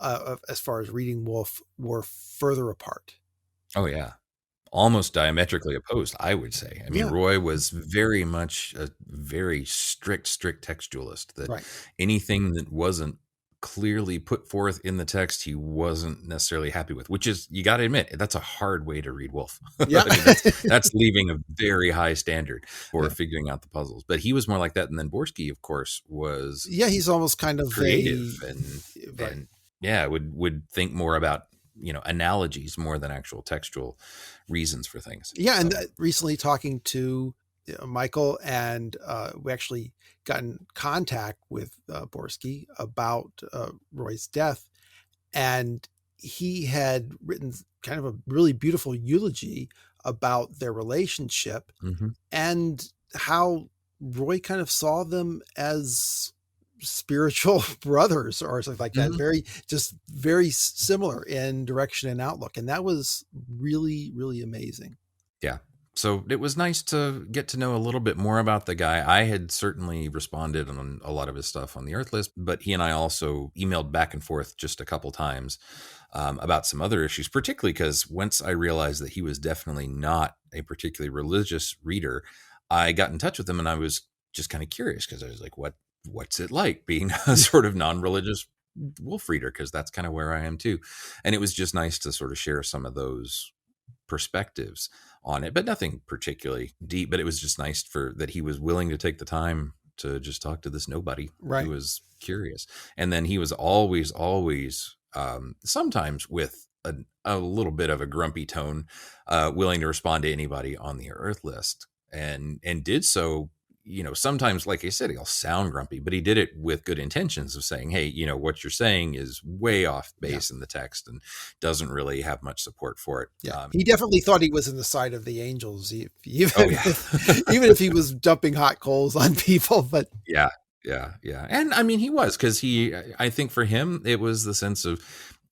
as far as Reading Wolfe were further apart. Oh yeah. Almost diametrically opposed, I would say. I mean, Roy was very much a very strict textualist, that anything that wasn't clearly put forth in the text he wasn't necessarily happy with, which is, you got to admit, that's a hard way to read Wolfe. Yeah. I mean, that's leaving a very high standard for figuring out the puzzles. But he was more like that. And then Borski, of course, was he's almost kind of creative and would think more about analogies more than actual textual reasons for things. And recently talking to Michael, and we actually got in contact with Borski about Roy's death, and he had written kind of a really beautiful eulogy about their relationship and how Roy kind of saw them as spiritual brothers or something like that. Very similar in direction and outlook. And that was really, really amazing. Yeah. So it was nice to get to know a little bit more about the guy. I had certainly responded on a lot of his stuff on the Earth list, but he and I also emailed back and forth just a couple times about some other issues, particularly because once I realized that he was definitely not a particularly religious reader, I got in touch with him, and I was just kind of curious because I was like, what's it like being a sort of non-religious Wolfe reader? Because that's kind of where I am too. And it was just nice to sort of share some of those perspectives on it, but nothing particularly deep. But it was just nice that he was willing to take the time to just talk to this nobody who was curious. And then he was always sometimes with a little bit of a grumpy tone, willing to respond to anybody on the Earth list, and did so. Sometimes, like I said, he'll sound grumpy, but he did it with good intentions of saying, hey, what you're saying is way off base in the text and doesn't really have much support for it. Yeah. He definitely thought he was in the side of the angels, even if he was dumping hot coals on people. But yeah. And I mean, he was, because I think for him, it was the sense of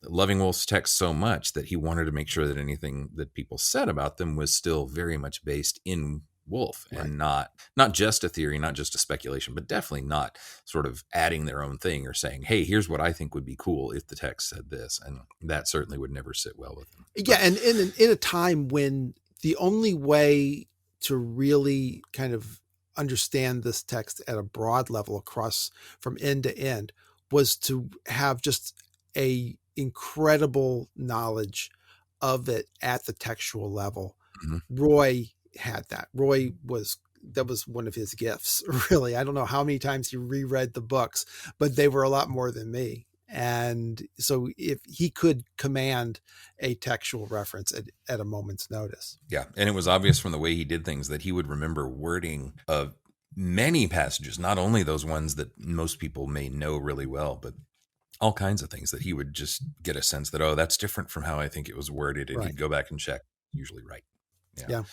loving Wolfe's text so much that he wanted to make sure that anything that people said about them was still very much based in Wolfe, and not just a theory, not just a speculation, but definitely not sort of adding their own thing or saying, hey, here's what I think would be cool if the text said this. And that certainly would never sit well with him. Yeah. And in a time when the only way to really kind of understand this text at a broad level across from end to end was to have just a incredible knowledge of it at the textual level. Roy had that. That was one of his gifts, really. I don't know how many times he reread the books, but they were a lot more than me. And so if he could command a textual reference at a moment's notice. Yeah. And it was obvious from the way he did things that he would remember wording of many passages, not only those ones that most people may know really well, but all kinds of things that he would just get a sense that, oh, that's different from how I think it was worded. And he'd go back and check, usually right. Yeah.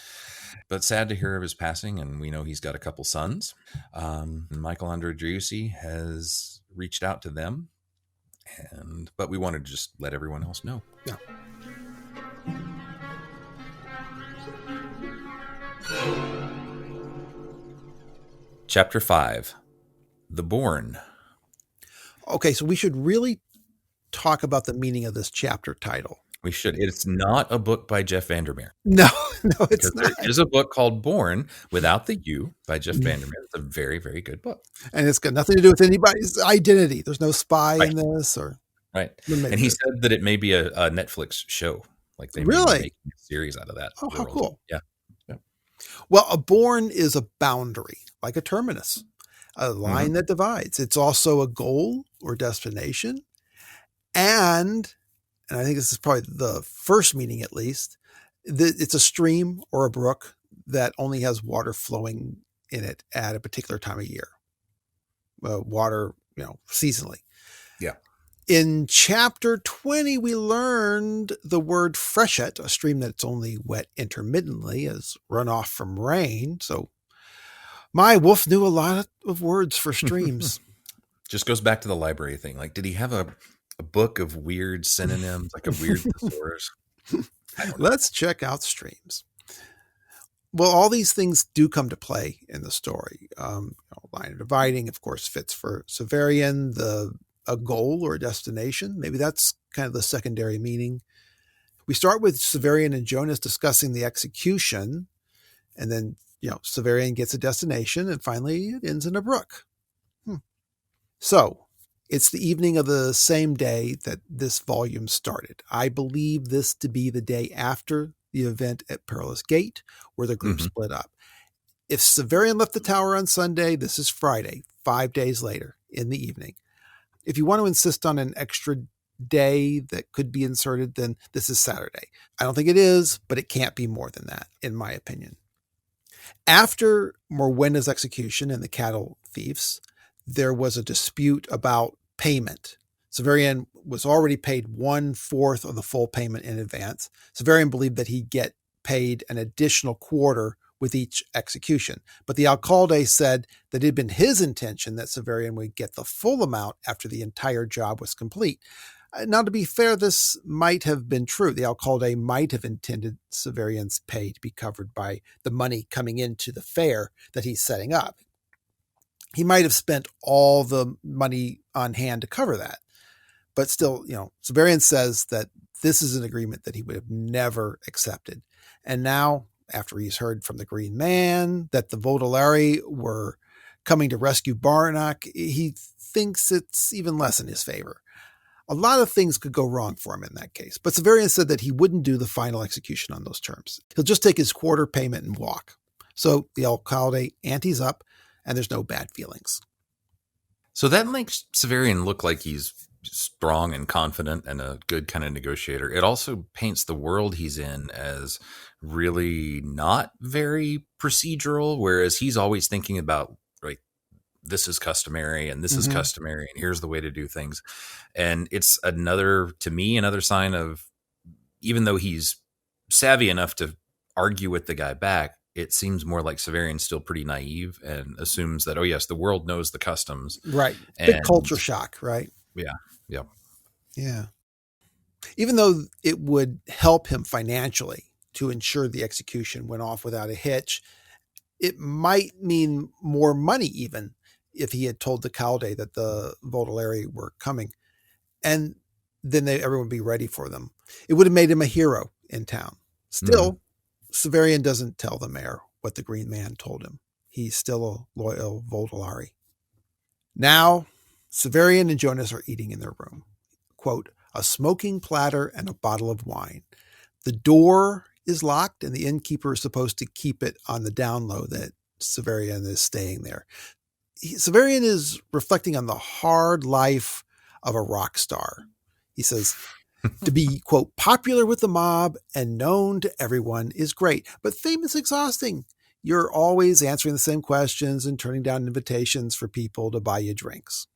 But sad to hear of his passing, and we know he's got a couple sons. Michael Andre Giussi has reached out to them, but we wanted to just let everyone else know. Yeah. Chapter 5, The Bourne. Okay, so we should really talk about the meaning of this chapter title. We should. It's not a book by Jeff Vandermeer. No, no, it's Because not. there is a book called Bourne without the U by Jeff Vandermeer. It's a very, very good book. And it's got nothing to do with anybody's identity. There's no spy Right. in this, or Right. maybe And he there- said that it may be a Netflix show. Like they may Really? be making a series out of that. Oh, how world. cool. Yeah. Well, a bourne is a boundary, like a terminus, a line that divides. It's also a goal or destination. And I think this is probably the first meaning at least, it's a stream or a brook that only has water flowing in it at a particular time of year. Water, seasonally. Yeah. In chapter 20, we learned the word freshet, a stream that's only wet intermittently as runoff from rain. So my Wolfe knew a lot of words for streams. Just goes back to the library thing. Like, did he have a book of weird synonyms, like a weird thesaurus? Let's check out streams. Well, all these things do come to play in the story. Line of dividing, of course, fits for Severian, a goal or a destination. Maybe that's kind of the secondary meaning. We start with Severian and Jonas discussing the execution, and then, Severian gets a destination, and finally it ends in a brook. So it's the evening of the same day that this volume started. I believe this to be the day after the event at Perilous Gate, where the group split up. If Severian left the tower on Sunday, this is Friday, 5 days later in the evening. If you want to insist on an extra day that could be inserted, then this is Saturday. I don't think it is, but it can't be more than that, in my opinion. After Morwenna's execution and the cattle thieves, there was a dispute about payment. Severian was already paid 1/4 of the full payment in advance. Severian believed that he'd get paid an additional quarter with each execution. But the alcalde said that it had been his intention that Severian would get the full amount after the entire job was complete. Now, to be fair, this might have been true. The alcalde might have intended Severian's pay to be covered by the money coming into the fair that he's setting up. He might have spent all the money on hand to cover that. But still, Severian says that this is an agreement that he would have never accepted. And now, after he's heard from the Green Man that the Vodolari were coming to rescue Barnock, he thinks it's even less in his favor. A lot of things could go wrong for him in that case. But Severian said that he wouldn't do the final execution on those terms. He'll just take his quarter payment and walk. So the alcalde antes up, and there's no bad feelings. So that makes Severian look like he's strong and confident and a good kind of negotiator. It also paints the world he's in as really not very procedural, whereas he's always thinking about, like, this is customary and this is customary and here's the way to do things. And it's another sign of, even though he's savvy enough to argue with the guy back, it seems more like Severian's still pretty naive and assumes that, oh yes, the world knows the customs. Right. Big culture shock, right? Yeah. Yeah. Yeah. Even though it would help him financially to ensure the execution went off without a hitch, it might mean more money even if he had told the Calde that the Vodolari were coming. And then everyone would be ready for them. It would have made him a hero in town. Still, Severian doesn't tell the mayor what the Green Man told him. He's still a loyal Vodolari. Now, Severian and Jonas are eating in their room. Quote, a smoking platter and a bottle of wine. The door is locked and the innkeeper is supposed to keep it on the down low that Severian is staying there. Severian is reflecting on the hard life of a rock star. He says, to be, quote, popular with the mob and known to everyone is great, but fame is exhausting. You're always answering the same questions and turning down invitations for people to buy you drinks.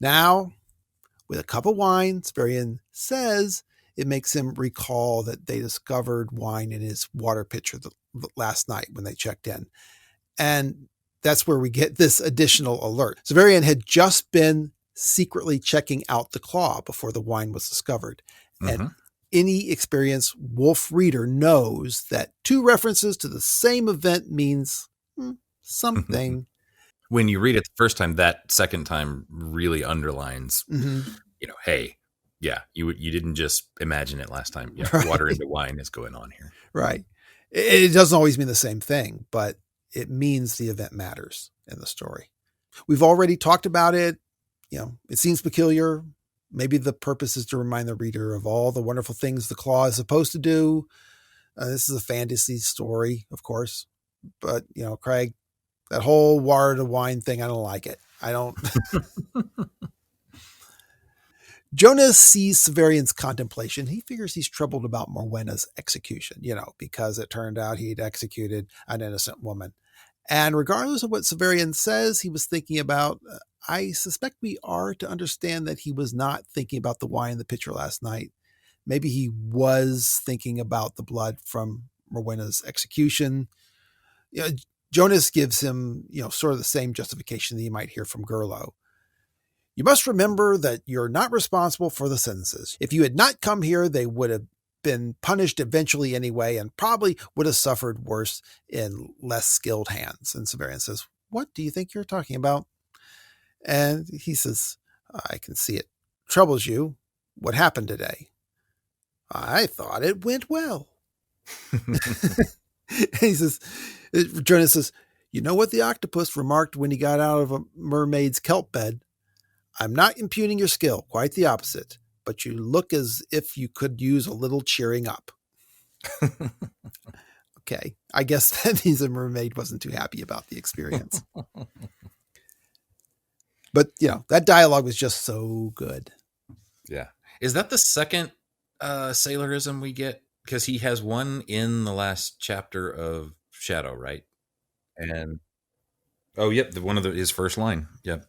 Now, with a cup of wine, Severian says it makes him recall that they discovered wine in his water pitcher last night when they checked in. And that's where we get this additional alert. Severian had just been secretly checking out the claw before the wine was discovered. And any experienced Wolfe reader knows that two references to the same event means something. When you read it the first time, that second time really underlines, hey, Yeah, you didn't just imagine it last time. Yeah, Right. water into wine is going on here. Right. It doesn't always mean the same thing, but it means the event matters in the story. We've already talked about it. It seems peculiar. Maybe the purpose is to remind the reader of all the wonderful things the claw is supposed to do. This is a fantasy story, of course. But, Craig, that whole water to wine thing, I don't like it. I don't. Jonas sees Severian's contemplation. He figures he's troubled about Morwenna's execution, because it turned out he'd executed an innocent woman. And regardless of what Severian says he was thinking about, I suspect we are to understand that he was not thinking about the wine in the pitcher last night. Maybe he was thinking about the blood from Morwenna's execution. Jonas gives him, sort of the same justification that you might hear from Gerlo. You must remember that you're not responsible for the sentences. If you had not come here, they would have been punished eventually anyway and probably would have suffered worse in less skilled hands. And Severian says, what do you think you're talking about? And he says, I can see it troubles you. What happened today? I thought it went well. He says, Jonas says, you know what the octopus remarked when he got out of a mermaid's kelp bed? I'm not impugning your skill, quite the opposite, but you look as if you could use a little cheering up. Okay, I guess that means the mermaid wasn't too happy about the experience. But, that dialogue was just so good. Yeah. Is that the second Sailorism we get? Because he has one in the last chapter of Shadow, right? And, yep, one of his first line. Yep.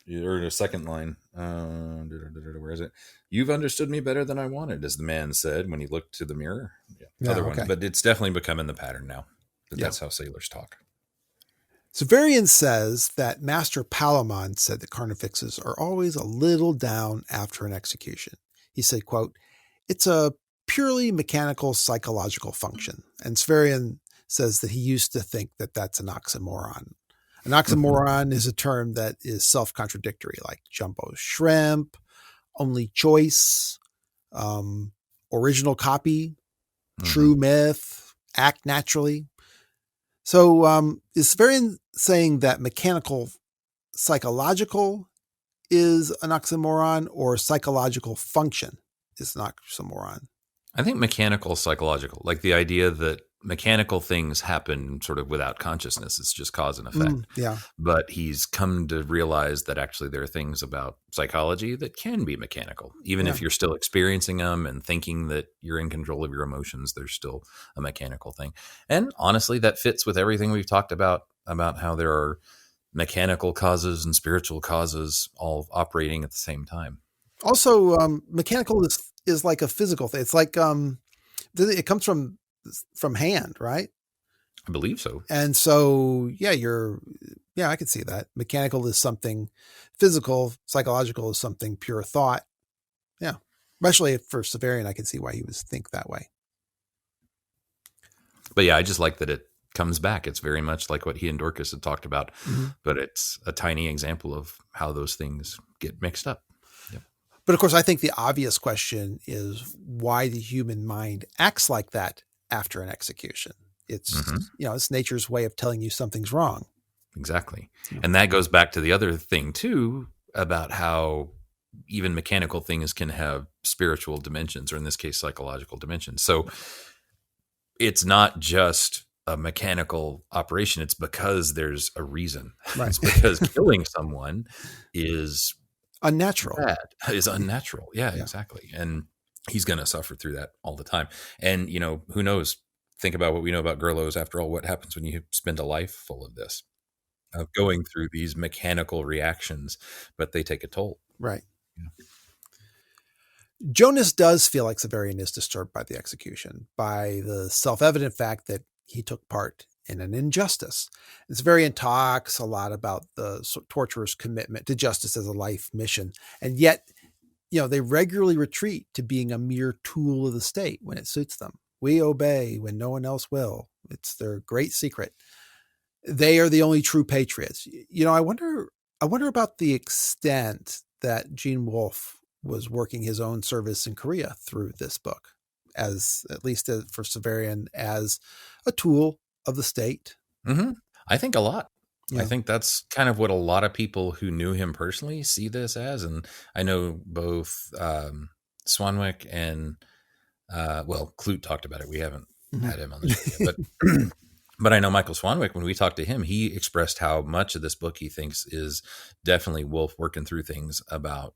Or the second line. Where is it? You've understood me better than I wanted, as the man said when he looked to the mirror. Yeah, other one. But it's definitely becoming the pattern now. That's how sailors talk. Severian says that Master Palamon said that carnifexes are always a little down after an execution. He said, quote, it's a purely mechanical psychological function. And Severian says that he used to think that that's an oxymoron. An oxymoron is a term that is self-contradictory, like jumbo shrimp, only choice, original copy, true myth, act naturally. So is Severian saying that mechanical psychological is an oxymoron or psychological function is an oxymoron? I think mechanical psychological, like the idea that mechanical things happen sort of without consciousness. It's just cause and effect. Yeah. But he's come to realize that actually there are things about psychology that can be mechanical. Even if you're still experiencing them and thinking that you're in control of your emotions, there's still a mechanical thing. And honestly, that fits with everything we've talked about how there are mechanical causes and spiritual causes all operating at the same time. Also, mechanical is like a physical thing. It's like it comes from hand, right? I believe so. And so, I can see that. Mechanical is something physical. Psychological is something pure thought. Yeah. Especially for Severian, I can see why he would think that way. But yeah, I just like that it comes back. It's very much like what he and Dorcas had talked about, but it's a tiny example of how those things get mixed up. Yep. But of course, I think the obvious question is why the human mind acts like that after an execution. It's, it's nature's way of telling you something's wrong. Exactly. And that goes back to the other thing too, about how even mechanical things can have spiritual dimensions, or in this case, psychological dimensions. So it's not just a mechanical operation. It's because there's a reason. Right. It's because killing someone is unnatural. Is unnatural. Yeah, exactly. And he's going to suffer through that all the time. And, who knows? Think about what we know about Gerlos. After all, what happens when you spend a life full of this, of going through these mechanical reactions, but they take a toll. Right. Yeah. Jonas does feel like Severian is disturbed by the execution, by the self-evident fact that he took part in an injustice. And Severian talks a lot about the torturer's commitment to justice as a life mission. And yet, they regularly retreat to being a mere tool of the state when it suits them. We obey when no one else will. It's their great secret. They are the only true patriots. I wonder about the extent that Gene Wolfe was working his own service in Korea through this book, as at least for Severian, as a tool of the state. Mm-hmm. I think a lot. Yeah. I think that's kind of what a lot of people who knew him personally see this as. And I know both Swanwick and, Clute talked about it. We haven't had him on the show yet, but I know Michael Swanwick, when we talked to him, he expressed how much of this book he thinks is definitely Wolfe working through things about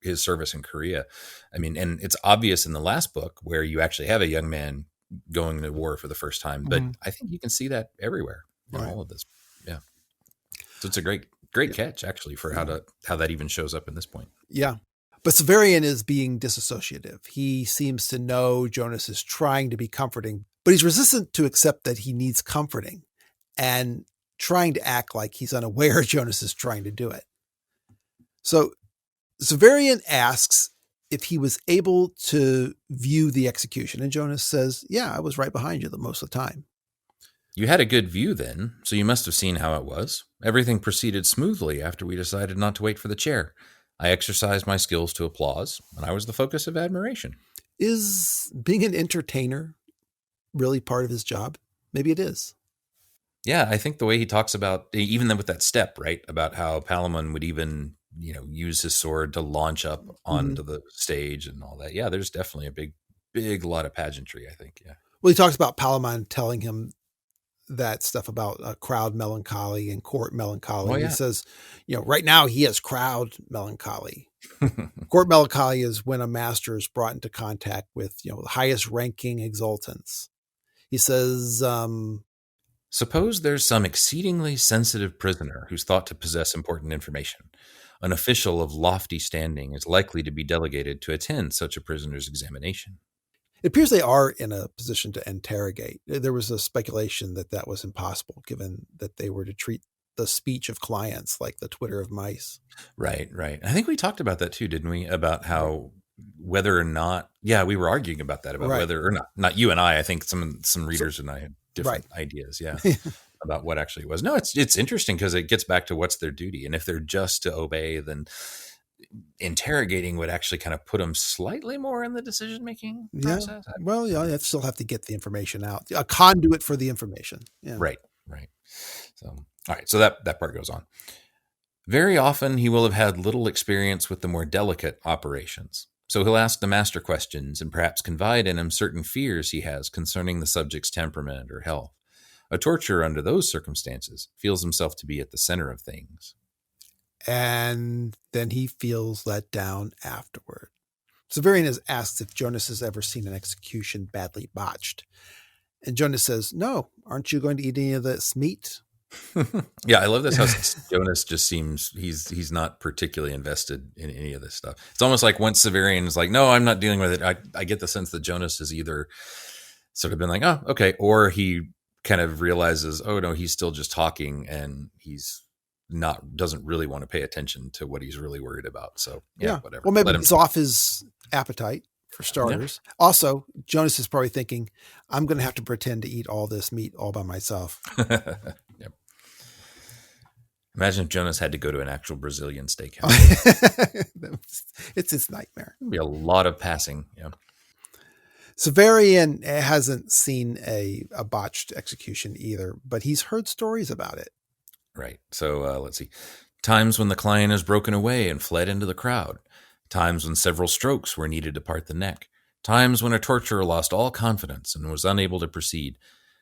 his service in Korea. I mean, and it's obvious in the last book where you actually have a young man going to war for the first time, but I think you can see that everywhere in all of this. Yeah. So it's a great catch actually for how that even shows up in this point. Yeah. But Severian is being disassociative. He seems to know Jonas is trying to be comforting, but he's resistant to accept that he needs comforting and trying to act like he's unaware Jonas is trying to do it. So Severian asks if he was able to view the execution, and Jonas says, yeah, I was right behind you the most of the time. You had a good view then, so you must have seen how it was. Everything proceeded smoothly after we decided not to wait for the chair. I exercised my skills to applause, and I was the focus of admiration. Is being an entertainer really part of his job? Maybe it is. Yeah, I think the way he talks about, even with that step, right, about how Palamon would even, use his sword to launch up onto the stage and all that. Yeah, there's definitely a big lot of pageantry, I think. Yeah. Well, he talks about Palamon telling him that stuff about crowd melancholy and court melancholy. Oh, yeah. He says, right now he has crowd melancholy. Court melancholy is when a master is brought into contact with, the highest ranking exultants. He says, suppose there's some exceedingly sensitive prisoner who's thought to possess important information. An official of lofty standing is likely to be delegated to attend such a prisoner's examination. It appears they are in a position to interrogate. There was a speculation that was impossible, given that they were to treat the speech of clients like the twitter of mice. Right. I think we talked about that too, didn't we? About how whether or not, we were arguing about that, about whether or not you and I think some readers and I had different ideas. Yeah. About what actually it was. No, it's interesting because it gets back to what's their duty. And if they're just to obey, then interrogating would actually kind of put them slightly more in the decision-making process. Well, you still have to get the information out, a conduit for the information. Yeah. Right. So, all right. So that part goes on. Very often he will have had little experience with the more delicate operations. So he'll ask the master questions and perhaps confide in him certain fears he has concerning the subject's temperament or health. A torturer under those circumstances feels himself to be at the center of things. And then he feels let down afterward. Severian is asked if Jonas has ever seen an execution badly botched. And Jonas says, no, aren't you going to eat any of this meat? Yeah, I love this how Jonas just seems he's not particularly invested in any of this stuff. It's almost like once Severian is like, no, I'm not dealing with it. I get the sense that Jonas has either sort of been like, oh, okay, or he kind of realizes, oh no, he's still just talking and he's doesn't really want to pay attention to what he's really worried about. So whatever. Well, maybe it's off his appetite for starters. Yeah. Also, Jonas is probably thinking, I'm going to have to pretend to eat all this meat all by myself. Yep. Imagine if Jonas had to go to an actual Brazilian steakhouse. It's his nightmare. It'd be a lot of passing. Yeah. Severian hasn't seen a botched execution either, but he's heard stories about it. Right. So let's see. Times when the client has broken away and fled into the crowd. Times when several strokes were needed to part the neck. Times when a torturer lost all confidence and was unable to proceed.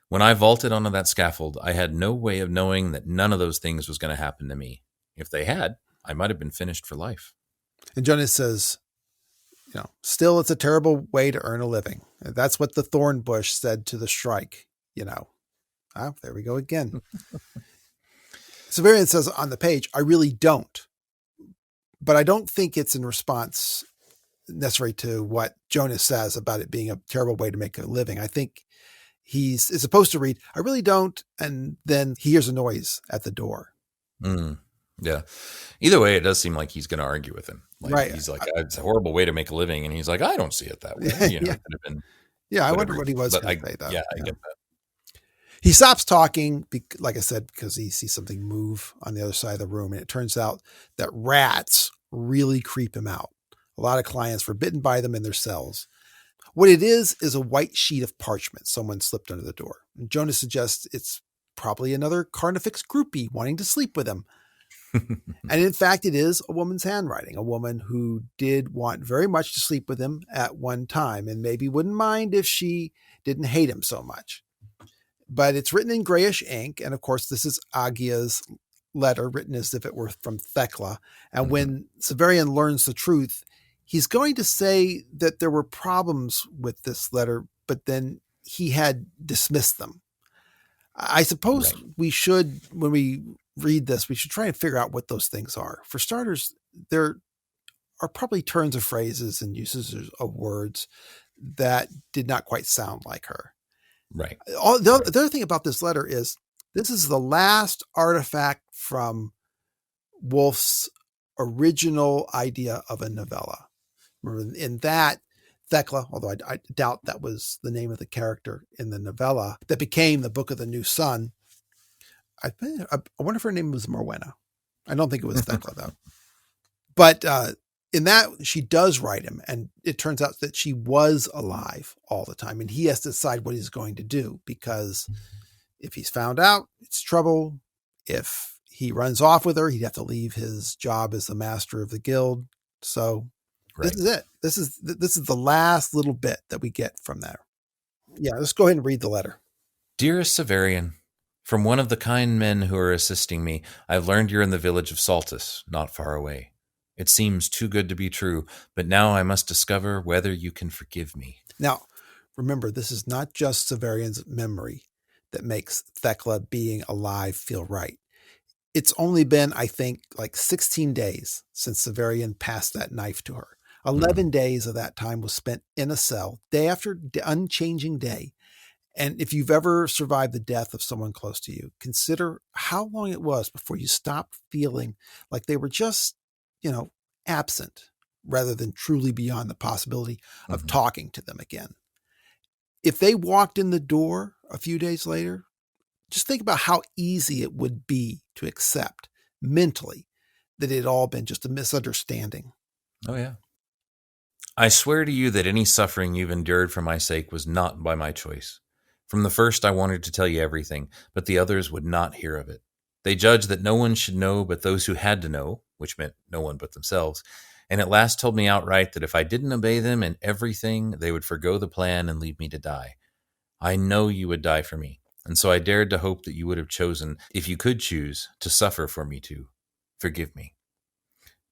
When I vaulted onto that scaffold, I had no way of knowing that none of those things was going to happen to me. If they had, I might have been finished for life. And Jonas says, still, it's a terrible way to earn a living. That's what the thorn bush said to the shrike, there we go again. Severian says on the page, I really don't. But I don't think it's in response necessary to what Jonas says about it being a terrible way to make a living. I think is supposed to read, I really don't. And then he hears a noise at the door. Yeah. Either way, it does seem like he's going to argue with him. Right. He's like, it's a horrible way to make a living. And he's like, I don't see it that way. It could have been I wonder what he was going to say, though. Yeah, I get that. He stops talking, like I said, because he sees something move on the other side of the room. And it turns out that rats really creep him out. A lot of clients were bitten by them in their cells. What it is a white sheet of parchment someone slipped under the door. And Jonas suggests it's probably another Carnifex groupie wanting to sleep with him. And in fact, it is a woman's handwriting, a woman who did want very much to sleep with him at one time and maybe wouldn't mind if she didn't hate him so much. But it's written in grayish ink. And of course, this is Agia's letter, written as if it were from Thecla. And when Severian learns the truth, he's going to say that there were problems with this letter, but then he had dismissed them. I suppose we should, when we read this, we should try and figure out what those things are. For starters, there are probably turns of phrases and uses of words that did not quite sound like her. Right. The other thing about this letter is this is the last artifact from Wolfe's original idea of a novella. Remember, in that, Thecla, although I doubt that was the name of the character in the novella that became the Book of the New Sun. I wonder if her name was Morwenna. I don't think it was Thecla, though. But in that, she does write him, and it turns out that she was alive all the time, and he has to decide what he's going to do, because if he's found out, it's trouble. If he runs off with her, he'd have to leave his job as the master of the guild. So this is it. This is the last little bit that we get from there. Yeah, let's go ahead and read the letter. Dearest Severian, from one of the kind men who are assisting me, I've learned you're in the village of Saltus, not far away. It seems too good to be true, but now I must discover whether you can forgive me. Now, remember, this is not just Severian's memory that makes Thecla being alive feel right. It's only been, I think, like 16 days since Severian passed that knife to her. 11 days of that time was spent in a cell, day after unchanging day. And if you've ever survived the death of someone close to you, consider how long it was before you stopped feeling like they were just, absent, rather than truly beyond the possibility of talking to them again. If they walked in the door a few days later, just think about how easy it would be to accept mentally that it had all been just a misunderstanding. Oh, yeah. I swear to you that any suffering you've endured for my sake was not by my choice. From the first, I wanted to tell you everything, but the others would not hear of it. They judged that no one should know but those who had to know, which meant no one but themselves, and at last told me outright that if I didn't obey them in everything, they would forgo the plan and leave me to die. I know you would die for me, and so I dared to hope that you would have chosen, if you could choose, to suffer for me too. Forgive me.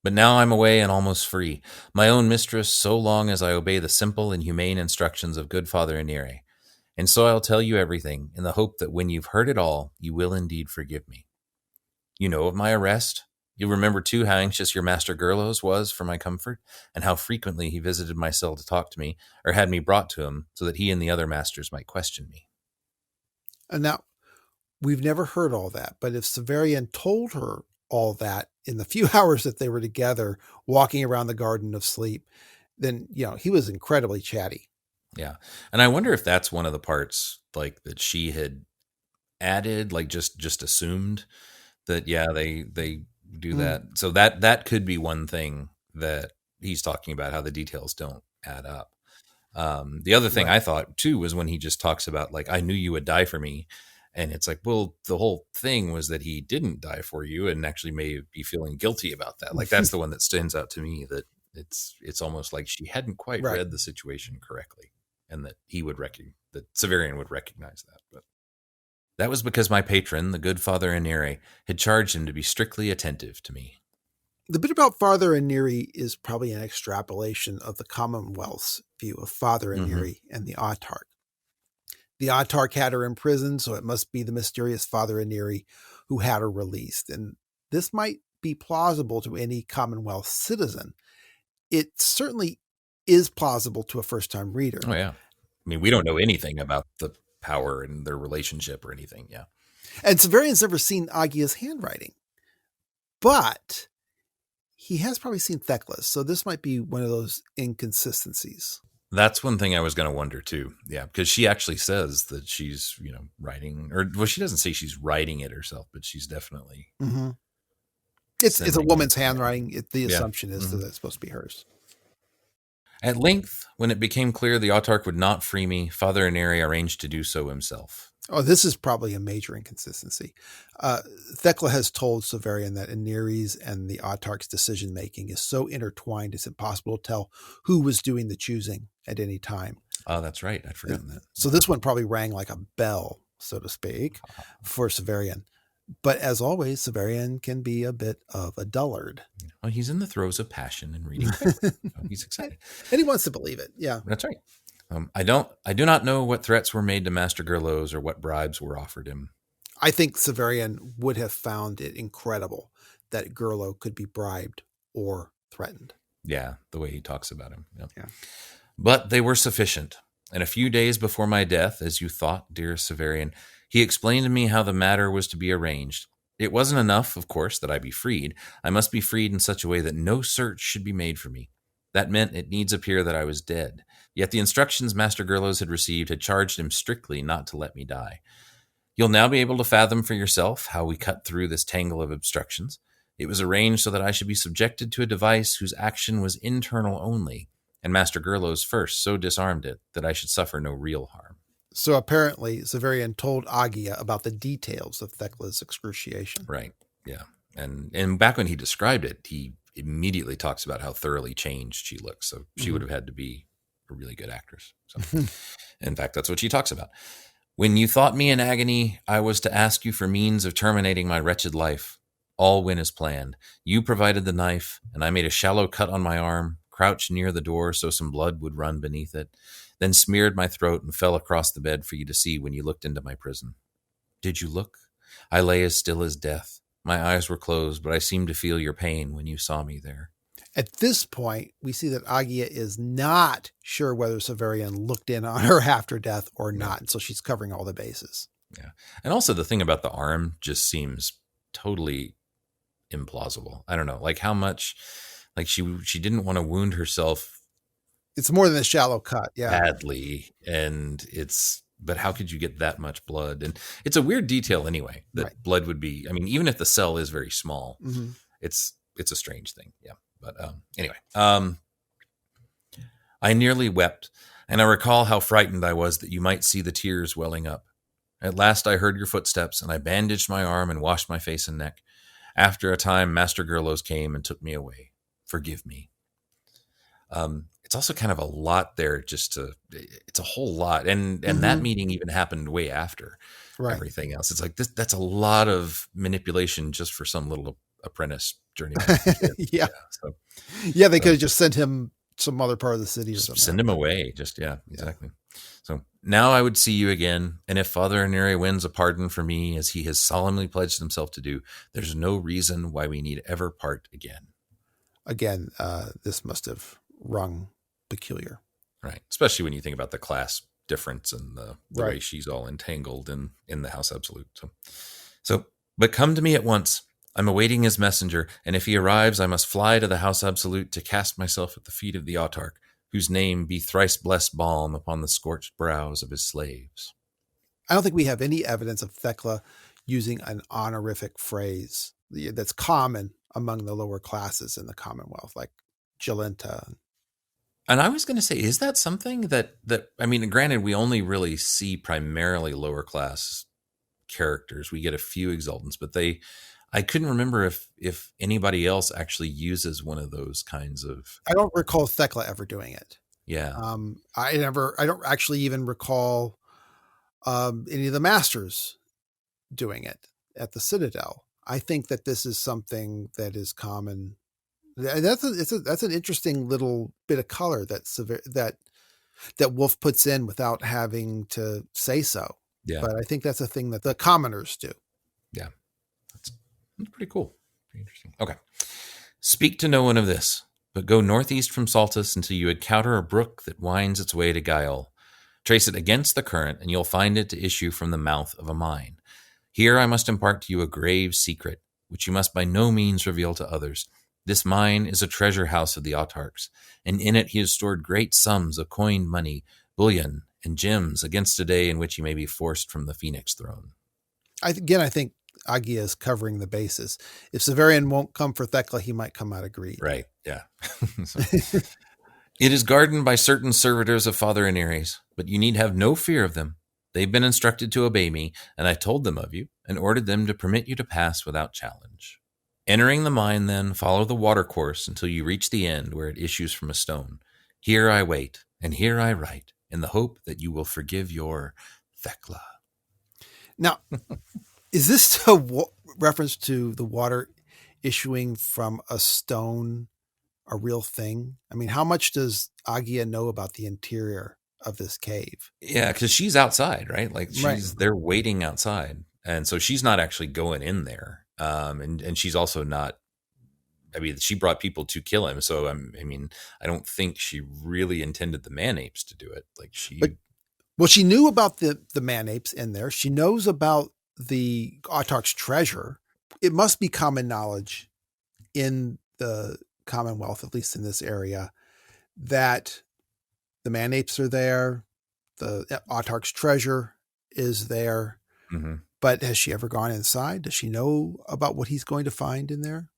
But now I'm away and almost free, my own mistress, so long as I obey the simple and humane instructions of good Father Anire. And so I'll tell you everything, in the hope that when you've heard it all, you will indeed forgive me. You know of my arrest. You'll remember, too, how anxious your Master Gerlos was for my comfort, and how frequently he visited my cell to talk to me, or had me brought to him, so that he and the other masters might question me. And now, we've never heard all that, but if Severian told her all that in the few hours that they were together walking around the Garden of Sleep, then, he was incredibly chatty. Yeah. And I wonder if that's one of the parts, like, that she had added, like, just assumed that, yeah, they do that. So that could be one thing that he's talking about, how the details don't add up. The other thing I thought too was when he just talks about, like, I knew you would die for me. And it's like, well, the whole thing was that he didn't die for you and actually may be feeling guilty about that. Like, that's the one that stands out to me, that it's almost like she hadn't quite read the situation correctly, and that that Severian would recognize that. But that was because my patron, the good Father Anire, had charged him to be strictly attentive to me. The bit about Father Anire is probably an extrapolation of the Commonwealth's view of Father Anire and the Autarch. The Autarch had her in prison, so it must be the mysterious Father Anire who had her released. And this might be plausible to any Commonwealth citizen. It certainly is plausible to a first-time reader. Oh, yeah. I mean, we don't know anything about the power and their relationship or anything, yeah. And Severian's never seen Agia's handwriting. But he has probably seen Thecla's, so this might be one of those inconsistencies. That's one thing I was going to wonder too. Yeah, because she actually says that she's, writing, or well, she doesn't say she's writing it herself, but she's definitely. It's a woman's handwriting. The assumption is that it's supposed to be hers. At length, when it became clear the autarch would not free me, Father Aneri arranged to do so himself. Oh, this is probably a major inconsistency. Thecla has told Severian that Aneri's and the autarch's decision-making is so intertwined it's impossible to tell who was doing the choosing at any time. Oh, that's right. I'd forgotten that. So this one probably rang like a bell, so to speak, for Severian. But as always, Severian can be a bit of a dullard. Well, he's in the throes of passion and reading. He's excited. And he wants to believe it. Yeah. That's right. I do not know what threats were made to Master Gerlos or what bribes were offered him. I think Severian would have found it incredible that Gerlo could be bribed or threatened. Yeah, the way he talks about him. Yep. Yeah. But they were sufficient. And a few days before my death, as you thought, dear Severian, he explained to me how the matter was to be arranged. It wasn't enough, of course, that I be freed. I must be freed in such a way that no search should be made for me. That meant it needs appear that I was dead. Yet the instructions Master Gerlos had received had charged him strictly not to let me die. You'll now be able to fathom for yourself how we cut through this tangle of obstructions. It was arranged so that I should be subjected to a device whose action was internal only, and Master Gerlos first so disarmed it that I should suffer no real harm. So apparently Severian told Agia about the details of Thecla's excruciation. Right, yeah. And back when he described it, he immediately talks about how thoroughly changed she looks. So she would have had to be a really good actress. So, in fact, that's what she talks about. When you thought me in agony, I was to ask you for means of terminating my wretched life. All went as planned. You provided the knife, and I made a shallow cut on my arm, crouched near the door so some blood would run beneath it, then smeared my throat and fell across the bed for you to see when you looked into my prison. Did you look? I lay as still as death. My eyes were closed, but I seemed to feel your pain when you saw me there. At this point, we see that Agia is not sure whether Severian looked in on her after death or not. And so she's covering all the bases. Yeah. And also the thing about the arm just seems totally implausible. I don't know, like how much, like she didn't want to wound herself. It's more than a shallow cut. Yeah. Badly. But how could you get that much blood? And it's a weird detail anyway, that blood would be, I mean, even if the cell is very small, it's a strange thing. Yeah. But anyway, I nearly wept, and I recall how frightened I was that you might see the tears welling up. At last I heard your footsteps, and I bandaged my arm and washed my face and neck. After a time, Master Gerlos came and took me away. Forgive me. It's also kind of a lot there, it's a whole lot. And that meeting even happened way after everything else. It's like that's a lot of manipulation just for some little apprentice journeyman. Yeah. They could have just sent him some other part of the city or something. Send him away. Exactly. So now I would see you again. And if Father Aneri wins a pardon for me, as he has solemnly pledged himself to do, there's no reason why we need ever part again. Again, this must have rung peculiar. Right. Especially when you think about the class difference and the way she's all entangled in the House Absolute. So, but come to me at once. I'm awaiting his messenger, and if he arrives, I must fly to the House Absolute to cast myself at the feet of the autarch, whose name be thrice blessed balm upon the scorched brows of his slaves. I don't think we have any evidence of Thecla using an honorific phrase that's common among the lower classes in the Commonwealth, like Jolenta. And I was going to say, is that something that I mean, granted, we only really see primarily lower class characters. We get a few exaltants, but I couldn't remember if anybody else actually uses one of those kinds of. I don't recall Thecla ever doing it. Yeah. I don't actually even recall any of the masters doing it at the Citadel. I think that this is something that is common. That's an interesting little bit of color that Wolfe puts in without having to say so. Yeah. But I think that's a thing that the commoners do. Yeah. That's pretty cool. Pretty interesting. Okay. Speak to no one of this, but go northeast from Saltus until you encounter a brook that winds its way to Gael. Trace it against the current, and you'll find it to issue from the mouth of a mine. Here I must impart to you a grave secret, which you must by no means reveal to others. This mine is a treasure house of the autarchs, and in it he has stored great sums of coined money, bullion, and gems against a day in which he may be forced from the Phoenix throne. I think Agia is covering the bases. If Severian won't come for Thecla, he might come out of greed. Right, yeah. It is guarded by certain servitors of Father Aneres, but you need have no fear of them. They've been instructed to obey me, and I told them of you, and ordered them to permit you to pass without challenge. Entering the mine, then, follow the watercourse until you reach the end where it issues from a stone. Here I wait, and here I write, in the hope that you will forgive your Thecla. Now, is this a reference to the water issuing from a stone a real thing? I mean, how much does Agia know about the interior of this cave? Yeah, because she's outside, right? Like Right. they're waiting outside, and so she's not actually going in there. And she's also not. I mean, she brought people to kill him, so I mean, I don't think she really intended the man apes to do it. Like Well, she knew about the man apes in there. She knows about the Autarch's treasure. It must be common knowledge in the Commonwealth, at least in this area, that the man apes are there. The Autarch's treasure is there. Mm-hmm. But has she ever gone inside? Does she know about what he's going to find in there?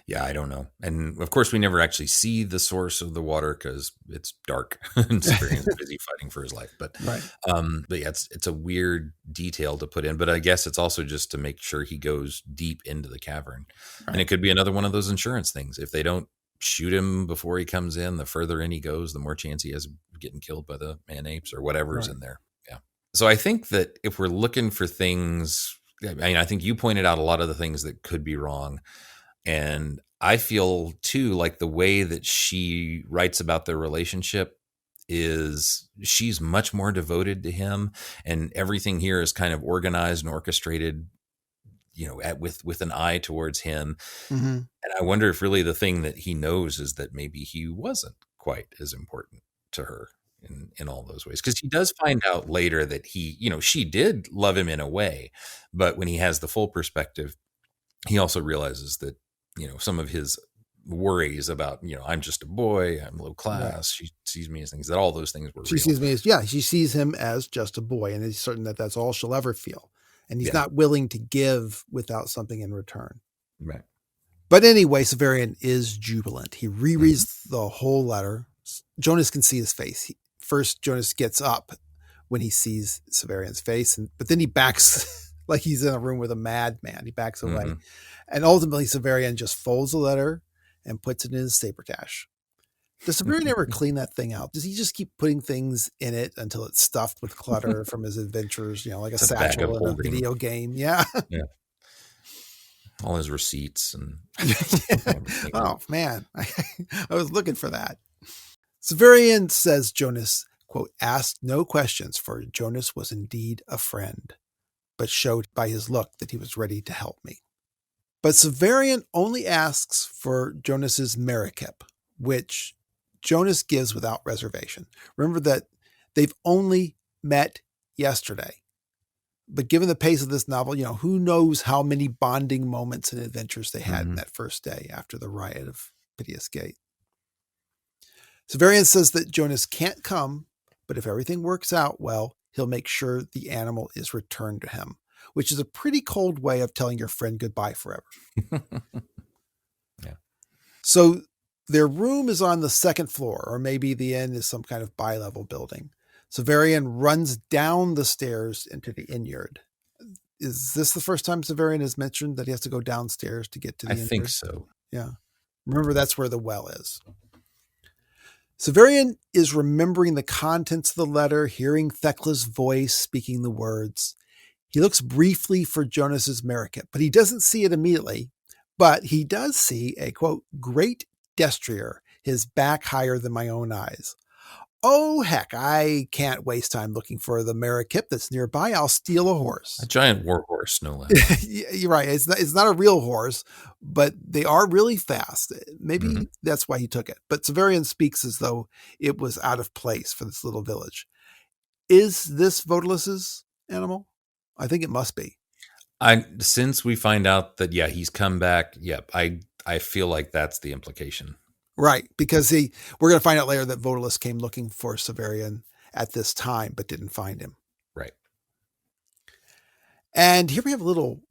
Yeah, I don't know. And of course, we never actually see the source of the water because it's dark and Severian's busy fighting for his life. But Right. But yeah, it's a weird detail to put in. But I guess it's also just to make sure he goes deep into the cavern. Right. And it could be another one of those insurance things. If they don't shoot him before he comes in, the further in he goes, the more chance he has of getting killed by the man apes or whatever's in there. Yeah. So I think that if we're looking for things, I mean, I think you pointed out a lot of the things that could be wrong. And I feel too like the way that she writes about their relationship is she's much more devoted to him, and everything here is kind of organized and orchestrated, you know, with an eye towards him. Mm-hmm. And I wonder if really the thing that he knows is that maybe he wasn't quite as important to her in all those ways, because he does find out later that he, you know, she did love him in a way, but when he has the full perspective, he also realizes that, you know, some of his worries about, you know, I'm just a boy, I'm low class. Right. She sees me as things, that all those things were she real. sees me as, yeah, she sees him as just a boy, and is certain that that's all she'll ever feel. And he's not willing to give without something in return. Right. But anyway, Severian is jubilant. He rereads the whole letter. Jonas can see his face. First, Jonas gets up when he sees Severian's face, but then he backs like he's in a room with a madman. He backs away. Mm-hmm. And ultimately, Severian just folds the letter and puts it in his sabertash. Does Severian ever clean that thing out? Does he just keep putting things in it until it's stuffed with clutter from his adventures, you know, like a satchel in a video game? Yeah. Yeah. All his receipts and oh man, I was looking for that. Severian says Jonas, quote, asked no questions, for Jonas was indeed a friend, but showed by his look that he was ready to help me. But Severian only asks for Jonas's Merikip, which Jonas gives without reservation. Remember that they've only met yesterday. But given the pace of this novel, you know, who knows how many bonding moments and adventures they had in that first day after the riot of Piteous Gate. Severian says that Jonas can't come, but if everything works out well, he'll make sure the animal is returned to him, which is a pretty cold way of telling your friend goodbye forever. Yeah. So their room is on the second floor, or maybe the inn is some kind of bi-level building. Severian runs down the stairs into the innyard. Is this the first time Severian has mentioned that he has to go downstairs to get to the innyard? I think so. Yeah. Remember, that's where the well is. Severian is remembering the contents of the letter, hearing Thecla's voice speaking the words. He looks briefly for Jonas's Merikip, but he doesn't see it immediately. But he does see a, quote, great destrier, his back higher than my own eyes. Oh, heck, I can't waste time looking for the Merikip that's nearby. I'll steal a horse. A giant war horse, no less. You're right. It's not a real horse, but they are really fast. Maybe that's why he took it. But Severian speaks as though it was out of place for this little village. Is this Votilus's animal? I think it must be. Since we find out that, yeah, he's come back. Yep. I feel like that's the implication. Right. Because we're going to find out later that Votilus came looking for Severian at this time, but didn't find him. Right. And here we have a little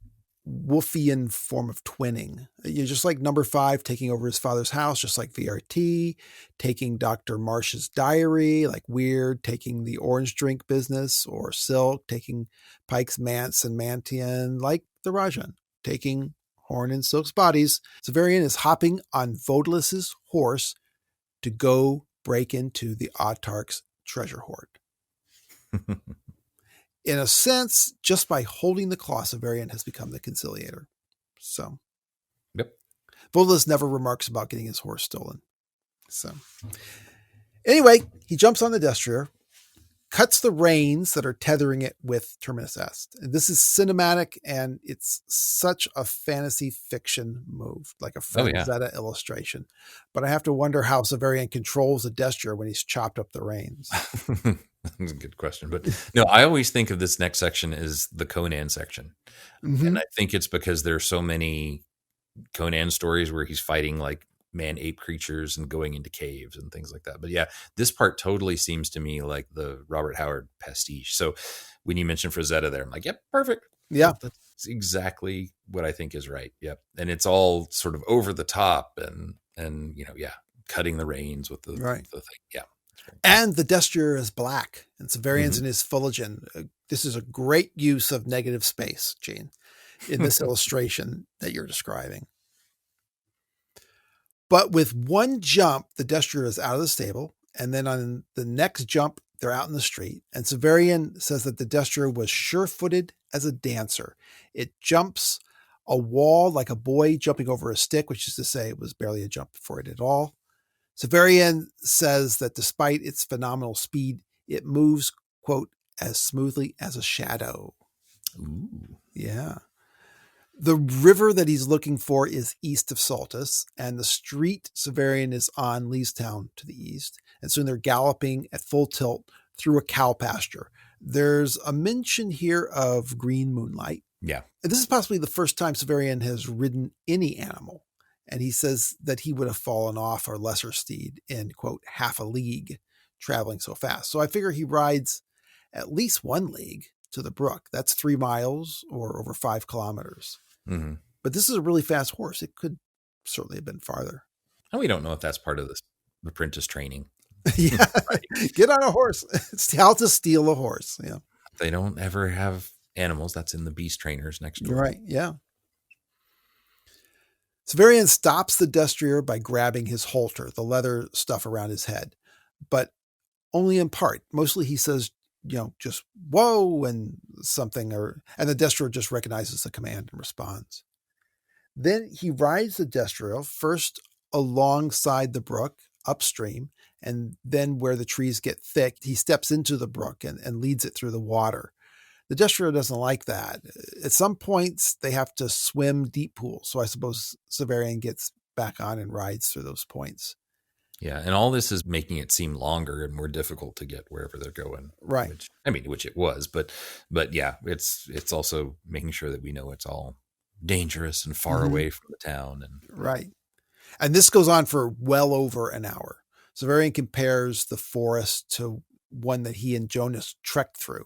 Wolfian form of twinning. Just like number 5 taking over his father's house, just like VRT, taking Dr. Marsh's diary, like Weird, taking the orange drink business, or Silk, taking Pike's manse and Mantian, like the Rajan, taking Horn and Silk's bodies. Severian is hopping on Vodalis's horse to go break into the Autarch's treasure hoard. In a sense, just by holding the claw, Severian has become the conciliator. So, Yep. Vodalis never remarks about getting his horse stolen. So, anyway, he jumps on the destrier, cuts the reins that are tethering it with Terminus Est. And this is cinematic, and it's such a fantasy fiction move, like a Frazetta illustration. But I have to wonder how Severian controls the destrier when he's chopped up the reins. That's a good question. But no, I always think of this next section as the Conan section. Mm-hmm. And I think it's because there's so many Conan stories where he's fighting like man-ape creatures and going into caves and things like that. But yeah, this part totally seems to me like the Robert Howard pastiche. So when you mentioned Frazetta there, I'm like, yep, perfect. Yeah. That's exactly what I think is right. Yep. And it's all sort of over the top and cutting the reins with the thing. Yeah. And the destrier is black, and Severian's in his fullerton. This is a great use of negative space, Gene, in this illustration that you're describing. But with one jump, the destrier is out of the stable, and then on the next jump, they're out in the street. And Severian says that the destrier was sure-footed as a dancer. It jumps a wall like a boy jumping over a stick, which is to say it was barely a jump for it at all. Severian says that despite its phenomenal speed, it moves, quote, as smoothly as a shadow. Ooh. Yeah. The river that he's looking for is east of Saltus, and the street Severian is on leads town to the east. And soon they're galloping at full tilt through a cow pasture. There's a mention here of green moonlight. Yeah. And this is possibly the first time Severian has ridden any animal. And he says that he would have fallen off a lesser steed in, quote, half a league traveling so fast. So I figure he rides at least 1 league to the brook. That's 3 miles or over 5 kilometers. Mm-hmm. But this is a really fast horse. It could certainly have been farther. And we don't know if that's part of this apprentice training. Yeah. Right. Get on a horse. It's how to steal a horse. Yeah. They don't ever have animals. That's in the beast trainers next door. Right. Yeah. Severian stops the destrier by grabbing his halter, the leather stuff around his head, but only in part. Mostly he says, just whoa and something, and the destrier just recognizes the command and responds. Then he rides the destrier first alongside the brook upstream, and then where the trees get thick, he steps into the brook and leads it through the water. The destrier doesn't like that. At some points, they have to swim deep pools. So I suppose Severian gets back on and rides through those points. Yeah, and all this is making it seem longer and more difficult to get wherever they're going. Right. Which it was, but yeah, it's also making sure that we know it's all dangerous and far away from the town. And right. And this goes on for well over an hour. Severian compares the forest to one that he and Jonas trekked through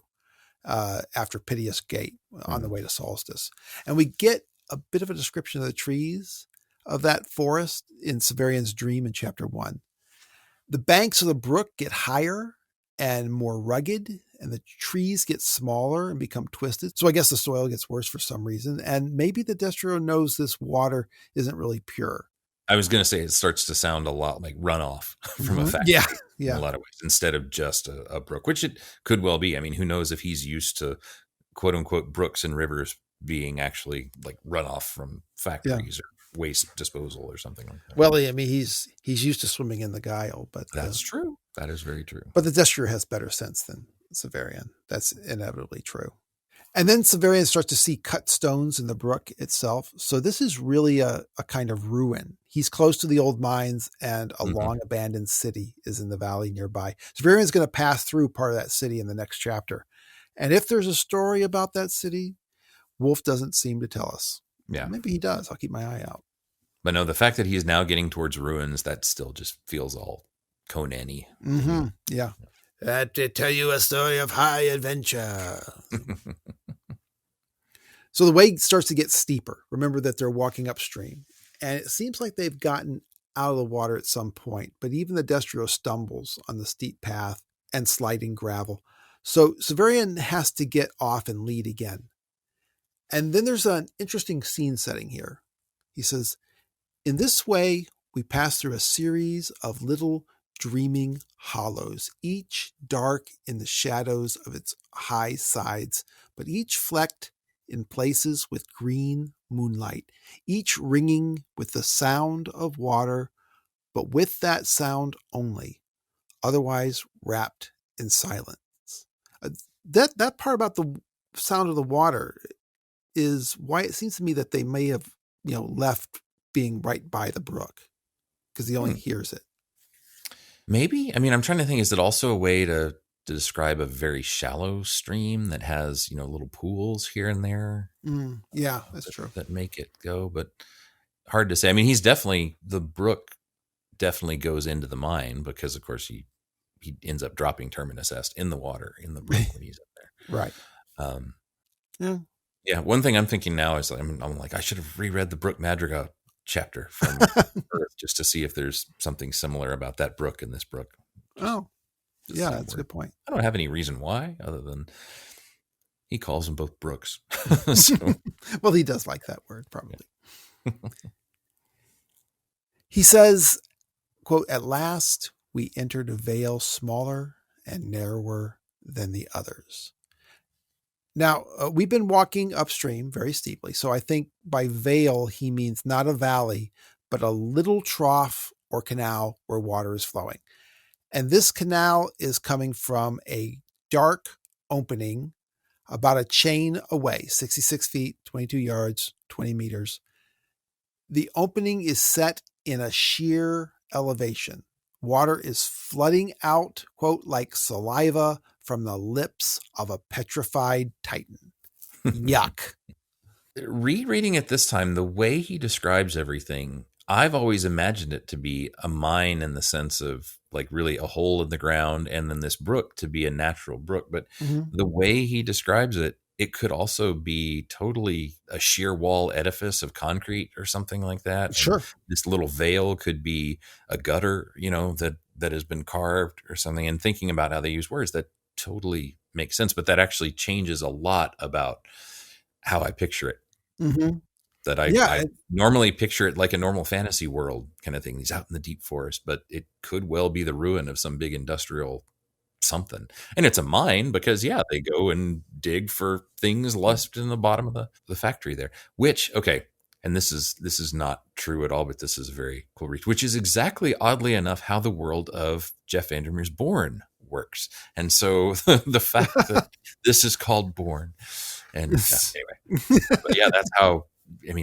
after Piteous Gate on the way to Solstice. And we get a bit of a description of the trees of that forest in Severian's dream in chapter 1. The banks of the brook get higher and more rugged, and the trees get smaller and become twisted. So I guess the soil gets worse for some reason. And maybe the destrier knows this water isn't really pure. I was going to say it starts to sound a lot like runoff from a factory. Yeah. In a lot of ways, instead of just a brook, which it could well be. I mean, who knows if he's used to quote unquote brooks and rivers being actually like runoff from factories or waste disposal or something like that. Well, I mean, he's used to swimming in the Guile, but that's true. That is very true. But the destrier has better sense than Severian. That's inevitably true. And then Severian starts to see cut stones in the brook itself. So this is really a kind of ruin. He's close to the old mines, and a long abandoned city is in the valley nearby. Severian's going to pass through part of that city in the next chapter. And if there's a story about that city, Wolfe doesn't seem to tell us. Yeah. Maybe he does. I'll keep my eye out. But no, the fact that he's now getting towards ruins, that still just feels all Conan-y. Mm-hmm. Yeah. To tell you a story of high adventure. So the way starts to get steeper. Remember that they're walking upstream, and it seems like they've gotten out of the water at some point, but even the Destrio stumbles on the steep path and sliding gravel. So Severian has to get off and lead again. And then there's an interesting scene setting here. He says, in this way, we pass through a series of little dreaming hollows, each dark in the shadows of its high sides, but each flecked in places with green moonlight, each ringing with the sound of water, but with that sound only, otherwise wrapped in silence. That part about the sound of the water is why it seems to me that they may have, left being right by the brook, because he only hears it. Maybe. I mean, I'm trying to think, is it also a way to describe a very shallow stream that has, little pools here and there? Yeah, that's true. That make it go, but hard to say. I mean, the brook definitely goes into the mine because, of course, he ends up dropping Terminus Est in the water, in the brook when he's up there. Right. Yeah. Yeah. One thing I'm thinking now is I'm like, I should have reread the Brook Madrigal chapter from Earth just to see if there's something similar about that brook and this brook. Yeah, that's a good point. I don't have any reason why other than he calls them both brooks. So. Well, he does like that word, probably. Yeah. He says, quote, at last we entered a vale smaller and narrower than the others. Now, we've been walking upstream very steeply, so I think by vale he means not a valley, but a little trough or canal where water is flowing. And this canal is coming from a dark opening about a chain away, 66 feet, 22 yards, 20 meters. The opening is set in a sheer elevation. Water is flooding out, quote, like saliva from the lips of a petrified titan. Yuck. Rereading it this time, the way he describes everything, I've always imagined it to be a mine in the sense of like really a hole in the ground, and then this brook to be a natural brook. But the way he describes it, it could also be totally a sheer wall edifice of concrete or something like that. Sure. And this little vale could be a gutter, that has been carved or something. And thinking about how they use words, that totally makes sense. But that actually changes a lot about how I picture it. Mm-hmm. That I normally picture it like a normal fantasy world kind of thing. He's out in the deep forest, but it could well be the ruin of some big industrial something. And it's a mine because, they go and dig for things left in the bottom of the factory there, which, okay. And this is not true at all, but this is a very cool reach, which is exactly, oddly enough, how the world of Jeff Vandermeer's Bourne works. And so the fact that this is called Bourne, and anyway, but that's how,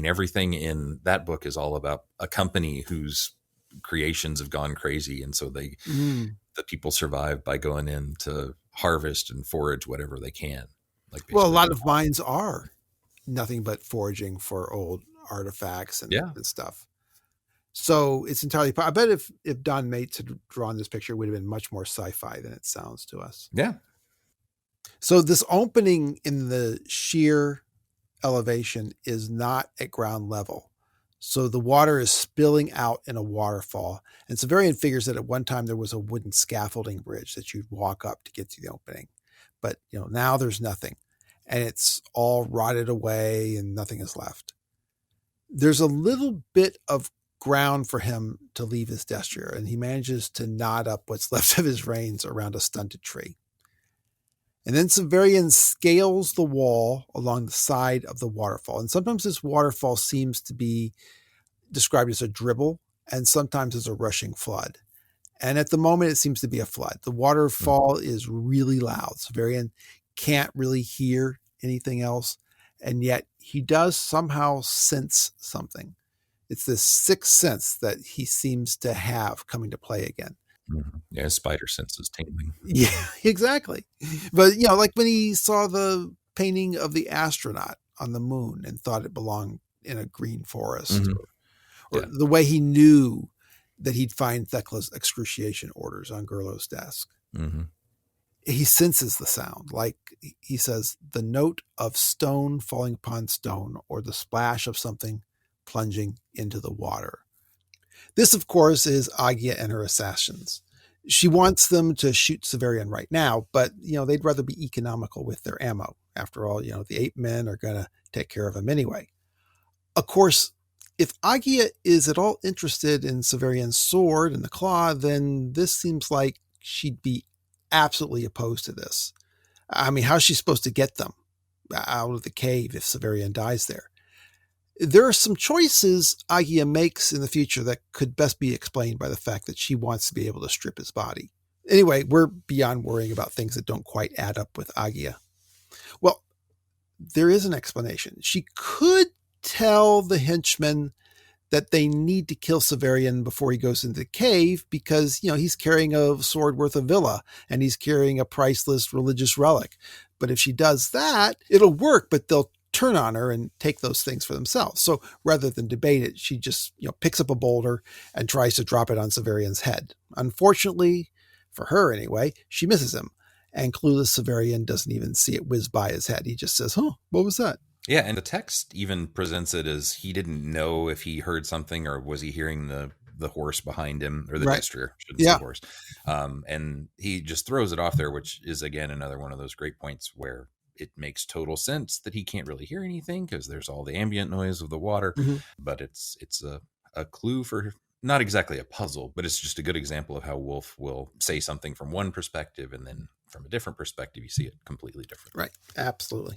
everything in that book is all about a company whose creations have gone crazy. And so the people survive by going in to harvest and forage whatever they can. A lot of mines are nothing but foraging for old artifacts and stuff. So it's entirely, I bet if Don Mates had drawn this picture, it would have been much more sci-fi than it sounds to us. Yeah. So this opening in the sheer elevation is not at ground level. So the water is spilling out in a waterfall. And Severian figures that at one time there was a wooden scaffolding bridge that you'd walk up to get to the opening. But, now there's nothing. And it's all rotted away and nothing is left. There's a little bit of ground for him to leave his destrier, and he manages to knot up what's left of his reins around a stunted tree. And then Severian scales the wall along the side of the waterfall. And sometimes this waterfall seems to be described as a dribble and sometimes as a rushing flood. And at the moment, it seems to be a flood. The waterfall is really loud. Severian can't really hear anything else. And yet he does somehow sense something. It's this sixth sense that he seems to have coming to play again. Mm-hmm. Yeah, his spider sense is tingling. Yeah, exactly. But, like when he saw the painting of the astronaut on the moon and thought it belonged in a green forest, or the way he knew that he'd find Thecla's excruciation orders on Gerlo's desk. Mm-hmm. He senses the sound, like he says, the note of stone falling upon stone, or the splash of something plunging into the water. This, of course, is Agia and her assassins. She wants them to shoot Severian right now, but, they'd rather be economical with their ammo. After all, the 8 men are going to take care of him anyway. Of course, if Agia is at all interested in Severian's sword and the claw, then this seems like she'd be absolutely opposed to this. I mean, how's she supposed to get them out of the cave if Severian dies there? There are some choices Agia makes in the future that could best be explained by the fact that she wants to be able to strip his body. Anyway, we're beyond worrying about things that don't quite add up with Agia. Well, there is an explanation. She could tell the henchmen that they need to kill Severian before he goes into the cave because, he's carrying a sword worth a villa and he's carrying a priceless religious relic. But if she does that, it'll work, but they'll turn on her and take those things for themselves. So rather than debate it, she just, picks up a boulder and tries to drop it on Severian's head. Unfortunately, for her anyway, she misses him. And clueless Severian doesn't even see it whiz by his head. He just says, what was that? Yeah, and the text even presents it as he didn't know if he heard something or was he hearing the horse behind him, or the destrier, shouldn't say horse. And he just throws it off there, which is, again, another one of those great points where it makes total sense that he can't really hear anything because there's all the ambient noise of the water. Mm-hmm. But it's a clue for, not exactly a puzzle, but it's just a good example of how Wolfe will say something from one perspective and then from a different perspective, you see it completely different. Right. Absolutely.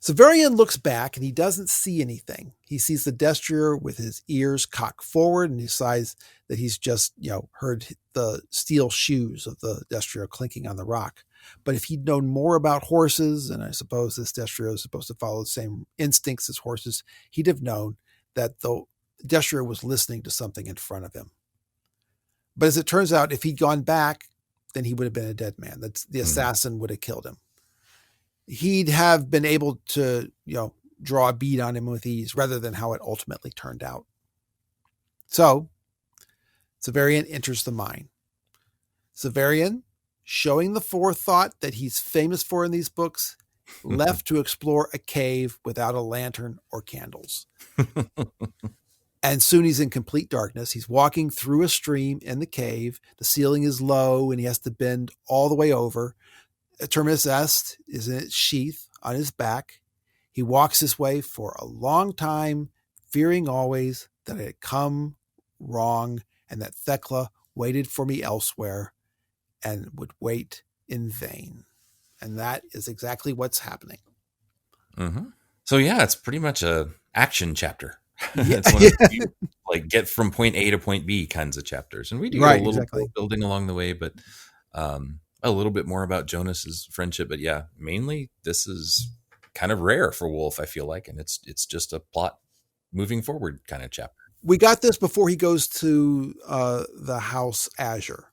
Severian looks back and he doesn't see anything. He sees the destrier with his ears cocked forward and he decides that he's just, heard the steel shoes of the destrier clinking on the rock. But if he'd known more about horses, and I suppose this destrier is supposed to follow the same instincts as horses, he'd have known that the destrier was listening to something in front of him. But as it turns out, if he'd gone back, then he would have been a dead man. The assassin would have killed him. He'd have been able to, draw a bead on him with ease rather than how it ultimately turned out. So Severian enters the mine. Severian, showing the forethought that he's famous for in these books, left to explore a cave without a lantern or candles. And soon he's in complete darkness. He's walking through a stream in the cave. The ceiling is low and he has to bend all the way over. A terminus est is in its sheath on his back. He walks this way for a long time, fearing always that it had come wrong and that Thecla waited for me elsewhere and would wait in vain. And that is exactly what's happening. Mm-hmm. So yeah, it's pretty much a action chapter. It's one of the, get from point A to point B kinds of chapters. And we do get a little bit building along the way, but a little bit more about Jonas's friendship. But yeah, mainly this is kind of rare for Wolfe, I feel like. And it's just a plot moving forward kind of chapter. We got this before he goes to the House Azure,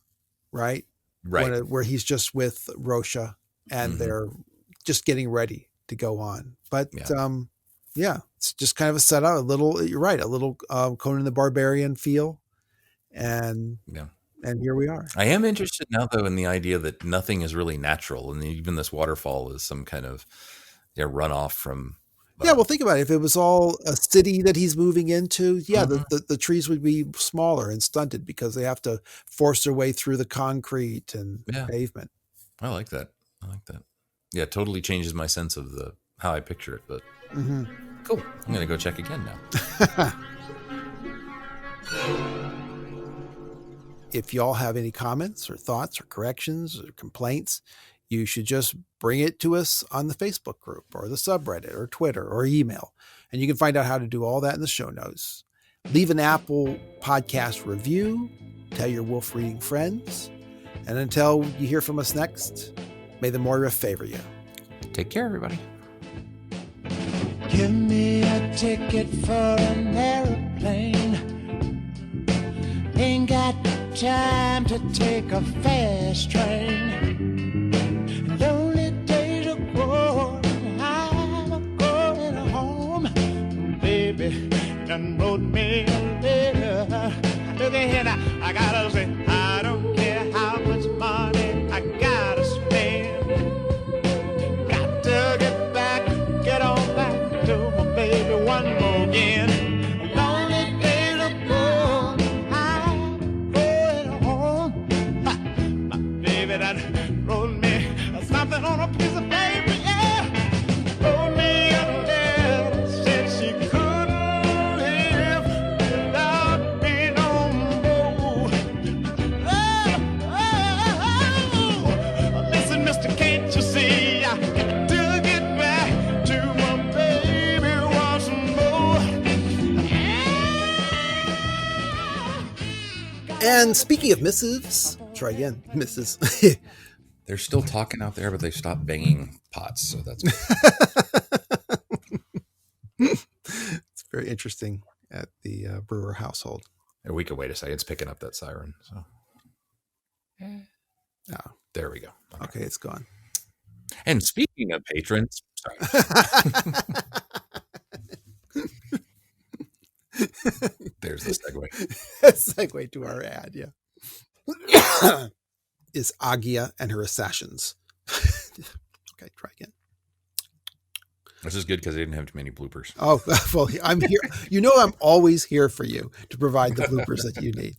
right? Right. Where he's just with Rosha and they're just getting ready to go on. But it's just kind of a setup, you're right, a little Conan the Barbarian feel. And here we are. I am interested now, though, in the idea that nothing is really natural. And even this waterfall is some kind of runoff from... well, think about it. If it was all a city that he's moving into, the trees would be smaller and stunted because they have to force their way through the concrete and pavement. I like that. Yeah, it totally changes my sense of how I picture it. But cool. I'm going to go check again now. If y'all have any comments or thoughts or corrections or complaints, you should just bring it to us on the Facebook group or the subreddit or Twitter or email. And you can find out how to do all that in the show notes. Leave an Apple podcast review. Tell your Wolfe reading friends. And until you hear from us next, may the Moira favor you. Take care, everybody. Give me a ticket for an airplane. Ain't got time to take a fast train. Lonely days are growing, I'm going home. Baby, done wrote me a letter. Look at here now, I gotta say, I don't care how much money I gotta spend. And speaking of missives, try again, Mrs. They're still talking out there, but they stopped banging pots, so that's It's very interesting at the Brewer household. or we could wait a second. It's picking up that siren. So Oh, there we go. okay, it's gone. And speaking of patrons, sorry. There's the segue. Segue to our ad, yeah. Is Agia and her assassins. Okay, try again. This is good because I didn't have too many bloopers. Oh, well, I'm here. You know, I'm always here for you to provide the bloopers that you need.